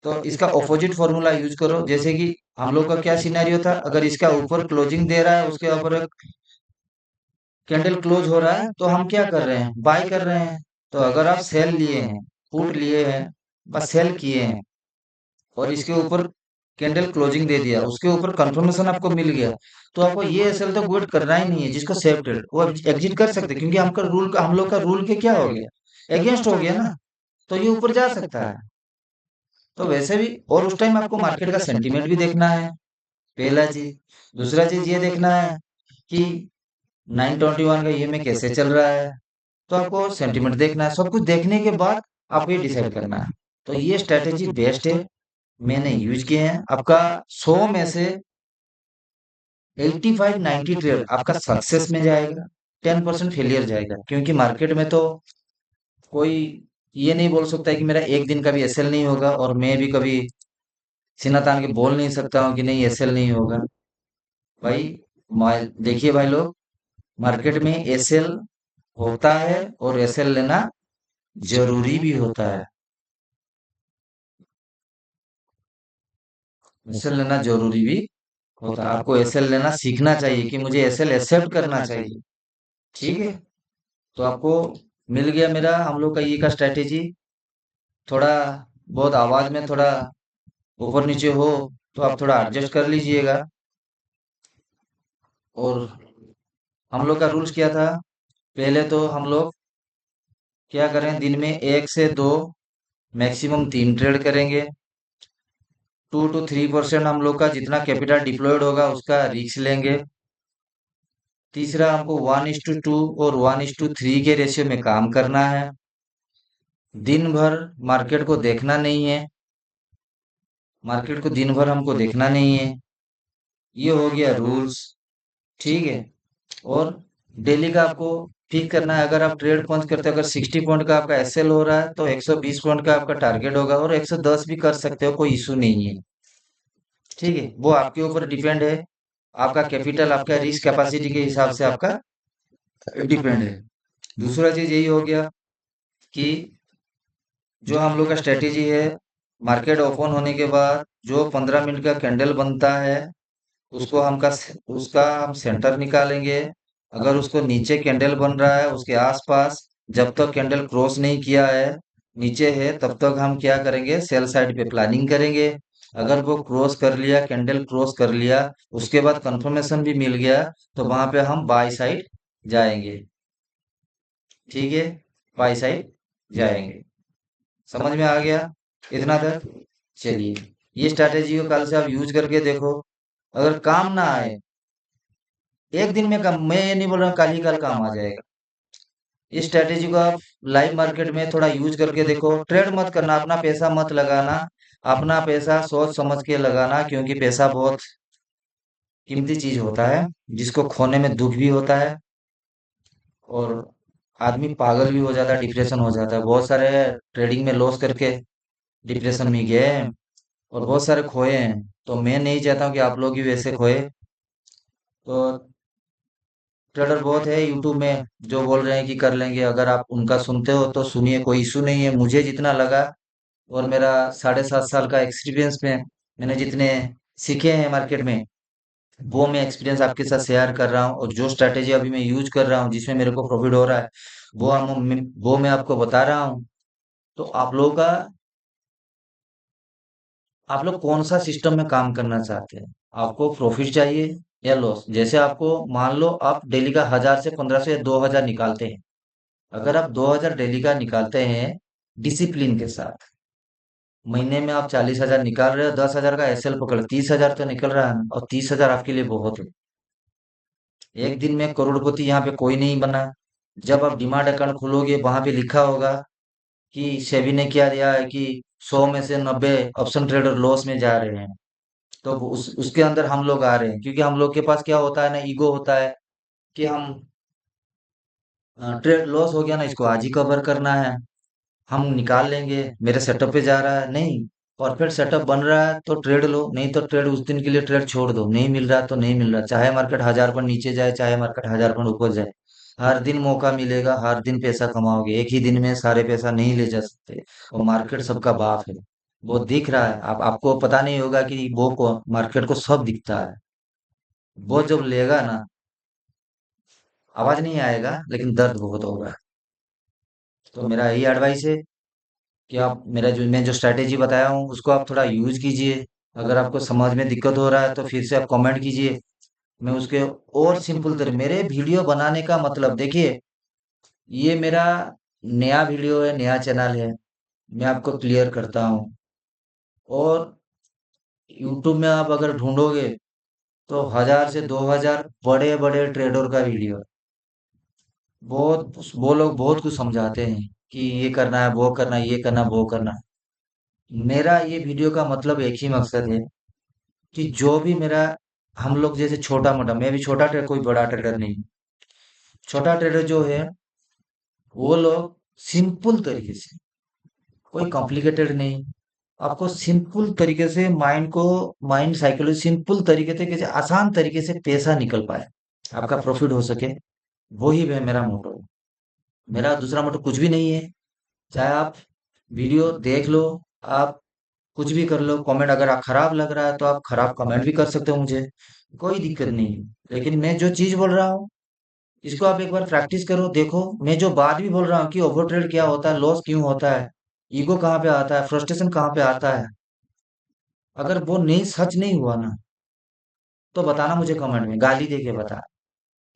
तो इसका ऑपोजिट फॉर्मूला यूज करो। जैसे कि हम लोग का क्या सिनेरियो था, अगर इसका ऊपर क्लोजिंग दे रहा है, उसके ऊपर कैंडल क्लोज हो रहा है, तो हम क्या कर रहे हैं, बाय कर रहे हैं। तो अगर आप सेल लिए हैं, पुट लिए हैं, बस सेल किए हैं, और इसके ऊपर कैंडल क्लोजिंग दे दिया, उसके ऊपर कंफर्मेशन आपको मिल गया, तो आपको ये एसएल तो वेट करना ही नहीं है। जिसको सेफ ट्रेड वो एग्जिट कर सकते हैं, क्योंकि हम लोग का रूल के क्या हो गया, अगेंस्ट हो गया ना, तो ये ऊपर जा सकता है। तो वैसे भी, और उस टाइम आपको मार्केट का सेंटीमेंट भी देखना है, पहला चीज। दूसरा चीज ये देखना है कि 921 का ईएमए कैसे चल रहा है, तो आपको सेंटीमेंट देखना है। सब कुछ देखने के बाद आपको ये डिसाइड करना है। तो ये स्ट्रेटेजी बेस्ट है, मैंने यूज किए हैं। आपका 100 में से 85-90 ट्रेड आपका सक्सेस में जाएगा, 10% फेलियर जाएगा। क्योंकि मार्केट में तो कोई ये नहीं बोल सकता है कि मेरा एक दिन का भी एसएल नहीं होगा, और मैं भी कभी सीना तान के बोल नहीं सकता हूँ कि नहीं एसएल नहीं होगा। भाई, देखिए भाई लोग, मार्केट में एसएल होता है, और एसएल लेना जरूरी भी होता है। एसएल लेना जरूरी भी होता है, आपको एसएल लेना सीखना चाहिए कि मुझे एसएल एक्सेप्ट करना चाहिए। ठीक है, तो आपको मिल गया मेरा, हम लोग का ये का स्ट्रेटेजी। थोड़ा बहुत आवाज में थोड़ा ऊपर नीचे हो तो आप थोड़ा एडजस्ट कर लीजिएगा। और हम लोग का रूल्स क्या था, पहले तो हम लोग क्या करें, दिन में 1 से 2, मैक्सिमम 3 ट्रेड करेंगे। 2 to 3% हम लोग का जितना कैपिटल डिप्लॉयड होगा उसका रिस्क लेंगे। तीसरा, हमको 1:2 और 1:3 के रेशियो में काम करना है। दिन भर मार्केट को देखना नहीं है, मार्केट को दिन भर हमको देखना नहीं है। ये हो गया रूल्स, ठीक है। और डेली का आपको ठीक करना है। अगर आप ट्रेड पंच करते हो, अगर 60 पॉइंट का आपका एसएल हो रहा है तो 120 पॉइंट का आपका टारगेट होगा, और 110 भी कर सकते हो, कोई इशू नहीं है, ठीक है। वो आपके ऊपर डिपेंड है, आपका कैपिटल, आपका रिस्क कैपेसिटी के हिसाब से आपका डिपेंड है। दूसरा चीज यही हो गया कि जो हम लोग का स्ट्रेटेजी है, मार्केट ओपन होने के बाद जो 15 मिनट का कैंडल बनता है, उसको उसका हम सेंटर निकालेंगे। अगर उसको नीचे कैंडल बन रहा है उसके आसपास, जब तक कैंडल क्रॉस नहीं किया है, नीचे है, तब तक हम क्या करेंगे, सेल साइड पे प्लानिंग करेंगे। अगर वो क्रॉस कर लिया, कैंडल क्रॉस कर लिया, उसके बाद कंफर्मेशन भी मिल गया, तो वहां पे हम बाय साइड जाएंगे, ठीक है, बाय साइड जाएंगे। समझ में आ गया इतना तक? चलिए, ये स्ट्रैटेजी को कल से आप यूज करके देखो। अगर काम ना आए, एक दिन में काम, मैं ये नहीं बोल रहा हूँ कल ही कल काम आ जाएगा। इस स्ट्रैटेजी को आप लाइव मार्केट में थोड़ा यूज करके देखो। ट्रेड मत करना, अपना पैसा मत लगाना, अपना पैसा सोच समझ के लगाना, क्योंकि पैसा बहुत कीमती चीज होता है, जिसको खोने में दुख भी होता है, और आदमी पागल भी हो जाता है, डिप्रेशन हो जाता है। बहुत सारे ट्रेडिंग में लॉस करके डिप्रेशन में गए हैं, और बहुत सारे खोए हैं। तो मैं नहीं चाहता हूँ कि आप लोग भी वैसे खोए। तो ट्रेडर बहुत है यूट्यूब में जो बोल रहे हैं कि कर लेंगे, अगर आप उनका सुनते हो तो सुनिए, कोई इशू नहीं है। मुझे जितना लगा, और मेरा 7.5 साल का एक्सपीरियंस में मैंने जितने सीखे हैं मार्केट में, वो मैं एक्सपीरियंस आपके साथ शेयर कर रहा हूँ। और जो स्ट्रैटेजी अभी मैं यूज कर रहा हूँ, जिसमें मेरे को प्रॉफिट हो रहा है, वो मैं आपको बता रहा हूँ। तो आप लोग कौन सा सिस्टम में काम करना चाहते हैं? आपको प्रॉफिट चाहिए या लॉस? जैसे आपको, मान लो आप डेली का 1000 से 1500 या 2000 निकालते हैं। अगर आप 2000 डेली का निकालते हैं डिसिप्लिन के साथ, महीने में आप 40,000 निकाल रहे हो, 10,000 का एसएल पकड़, 30,000 तो निकल रहा है ना, और 30,000 आपके लिए बहुत है। एक दिन में करोड़पति यहाँ पे कोई नहीं बना। जब आप डिमार्ट अकाउंट खोलोगे, वहां पे लिखा होगा कि सेबी ने क्या दिया है कि 100 में से 90 ऑप्शन ट्रेडर लॉस में जा रहे हैं। तो उसके अंदर हम लोग आ रहे हैं, क्योंकि हम लोग के पास क्या होता है ना, ईगो होता है कि हम, ट्रेड लॉस हो गया ना, इसको आज ही कवर करना है, हम निकाल लेंगे, मेरे सेटअप पे जा रहा है। नहीं, परफेक्ट सेटअप बन रहा है तो ट्रेड लो, नहीं तो ट्रेड उस दिन के लिए ट्रेड छोड़ दो। नहीं मिल रहा तो नहीं मिल रहा, चाहे मार्केट 1000 पर नीचे जाए, चाहे मार्केट 1000 पर ऊपर जाए, हर दिन मौका मिलेगा, हर दिन पैसा कमाओगे। एक ही दिन में सारे पैसा नहीं ले जा सकते, और मार्केट सबका बाप है। वो दिख रहा है, आपको पता नहीं होगा कि वो को मार्केट को सब दिखता है। वो जब लेगा ना, आवाज नहीं आएगा, लेकिन दर्द बहुत होगा। तो मेरा यही एडवाइस है कि आप मेरा जो मैं जो स्ट्रैटेजी बताया हूँ, उसको आप थोड़ा यूज कीजिए। अगर आपको समझ में दिक्कत हो रहा है तो फिर से आप कमेंट कीजिए, मैं उसके और सिंपल तरह, मेरे वीडियो बनाने का मतलब देखिए, ये मेरा नया वीडियो है, नया चैनल है, मैं आपको क्लियर करता हूँ। और यूट्यूब में आप अगर ढूंढोगे तो 1000 से 2000 बड़े बड़े ट्रेडर का वीडियो है। बहुत, वो लोग बहुत कुछ समझाते हैं कि ये करना है, वो करना है, ये करना, वो करना है। मेरा ये वीडियो का मतलब एक ही मकसद है कि जो भी मेरा, हम लोग जैसे छोटा मोटा, मैं भी छोटा ट्रेडर, कोई बड़ा ट्रेडर नहीं, छोटा ट्रेडर जो है, वो लोग सिंपल तरीके से, कोई कॉम्प्लिकेटेड नहीं, आपको सिंपल तरीके से माइंड साइकोलॉजी सिंपल तरीके से, कैसे आसान तरीके से पैसा निकल पाए, आपका प्रॉफिट हो सके, वही है मेरा मोटो। मेरा दूसरा मोटो कुछ भी नहीं है। चाहे आप वीडियो देख लो, आप कुछ भी कर लो, कमेंट अगर आप खराब लग रहा है तो आप खराब कमेंट भी कर सकते हो मुझे, कोई दिक्कत नहीं है। लेकिन मैं जो चीज बोल रहा हूँ, इसको आप एक बार प्रैक्टिस करो, देखो मैं जो बात भी बोल रहा हूँ कि ओवर ट्रेड क्या होता है, लॉस क्यों होता है, ईगो कहाँ पे आता है, फ्रस्ट्रेशन कहाँ पे आता है, अगर वो नहीं, सच नहीं हुआ ना, तो बताना मुझे कमेंट में, गाली दे के बता।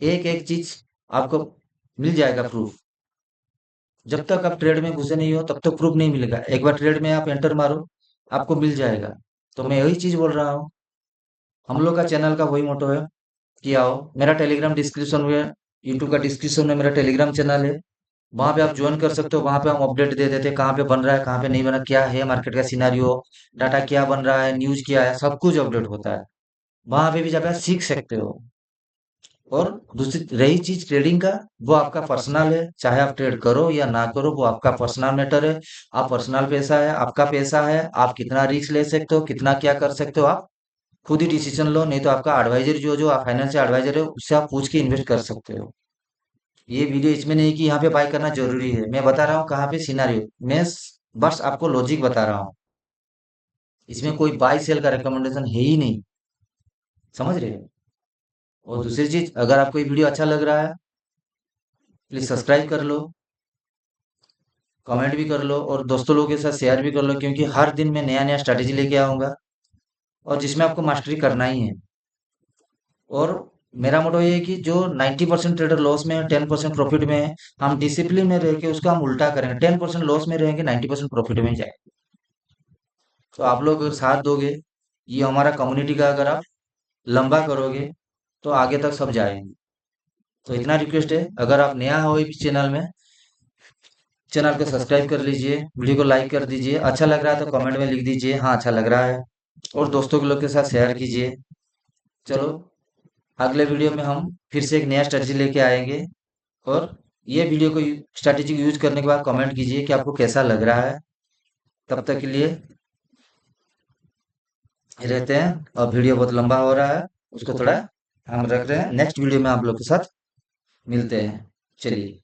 एक एक चीज आपको मिल जाएगा प्रूफ। जब तक आप ट्रेड में घुसे नहीं हो तब तक प्रूफ नहीं मिलेगा, एक बार ट्रेड में आप एंटर मारो, आपको मिल जाएगा। तो मैं यही चीज बोल रहा हूँ, हम लोग का चैनल का वही मोटो है कि आओ मेरा टेलीग्राम डिस्क्रिप्शन में, यूट्यूब का डिस्क्रिप्शन में मेरा टेलीग्राम चैनल है, वहां पे आप ज्वाइन कर सकते हो। वहां पे हम अपडेट दे देते हैं कहाँ पे बन रहा है, कहाँ पे नहीं बना, क्या है मार्केट का सिनारियो, डाटा क्या बन रहा है, न्यूज क्या है, सब कुछ अपडेट होता है। वहां पे भी जाकर आप सीख सकते हो। और दूसरी रही चीज ट्रेडिंग का, वो आपका पर्सनल है, चाहे आप ट्रेड करो या ना करो, वो आपका पर्सनल मैटर है। आप पर्सनल पैसा है, आपका पैसा है, आप कितना रिस्क ले सकते हो, कितना क्या कर सकते हो, आप खुद ही डिसीजन लो। नहीं तो आपका एडवाइजर जो जो आप फाइनेंशियल एडवाइजर है उससे आप पूछ के इन्वेस्ट कर सकते हो। ये वीडियो इसमें नहीं कि यहाँ पे बाय करना जरूरी है, मैं बता रहा हूँ कहाँ पे सिनारियो, मैं बस आपको लॉजिक बता रहा हूँ। इसमें कोई बाय सेल का रिकमेंडेशन है ही नहीं, समझ रहे हो। और दूसरी चीज, अगर आपको ये वीडियो अच्छा लग रहा है, प्लीज सब्सक्राइब कर लो, कमेंट भी कर लो और दोस्तों लोगों के साथ शेयर भी कर लो, क्योंकि हर दिन मैं नया नया स्ट्रैटेजी लेके आऊंगा और जिसमें आपको मास्टरी करना ही है। और मेरा मोटो ये है कि जो 90% ट्रेडर लॉस में है, 10% प्रॉफिट में है, हम डिसिप्लिन में रह के उसका हम उल्टा करेंगे, 10% लॉस में रहेंगे, 90% प्रॉफिट में जाए। तो आप लोग अगर साथ दोगे, ये हमारा कम्युनिटी का अगर आप लंबा करोगे, तो आगे तक सब जाएंगे। तो इतना रिक्वेस्ट है, अगर आप नया हो इस चैनल में, चैनल को सब्सक्राइब कर लीजिए, वीडियो को लाइक कर दीजिए, अच्छा लग रहा है तो कमेंट में लिख दीजिए हाँ अच्छा लग रहा है, और दोस्तों के लोग के साथ शेयर कीजिए। चलो, अगले वीडियो में हम फिर से एक नया स्ट्रेटजी लेके आएंगे। और ये वीडियो को स्ट्रैटेजी यूज करने के बाद कमेंट कीजिए कि आपको कैसा लग रहा है। तब तक के लिए रहते हैं। और वीडियो बहुत लंबा हो रहा है, उसको थोड़ा हम रख रहे हैं, नेक्स्ट वीडियो में आप लोग के साथ मिलते हैं। चलिए।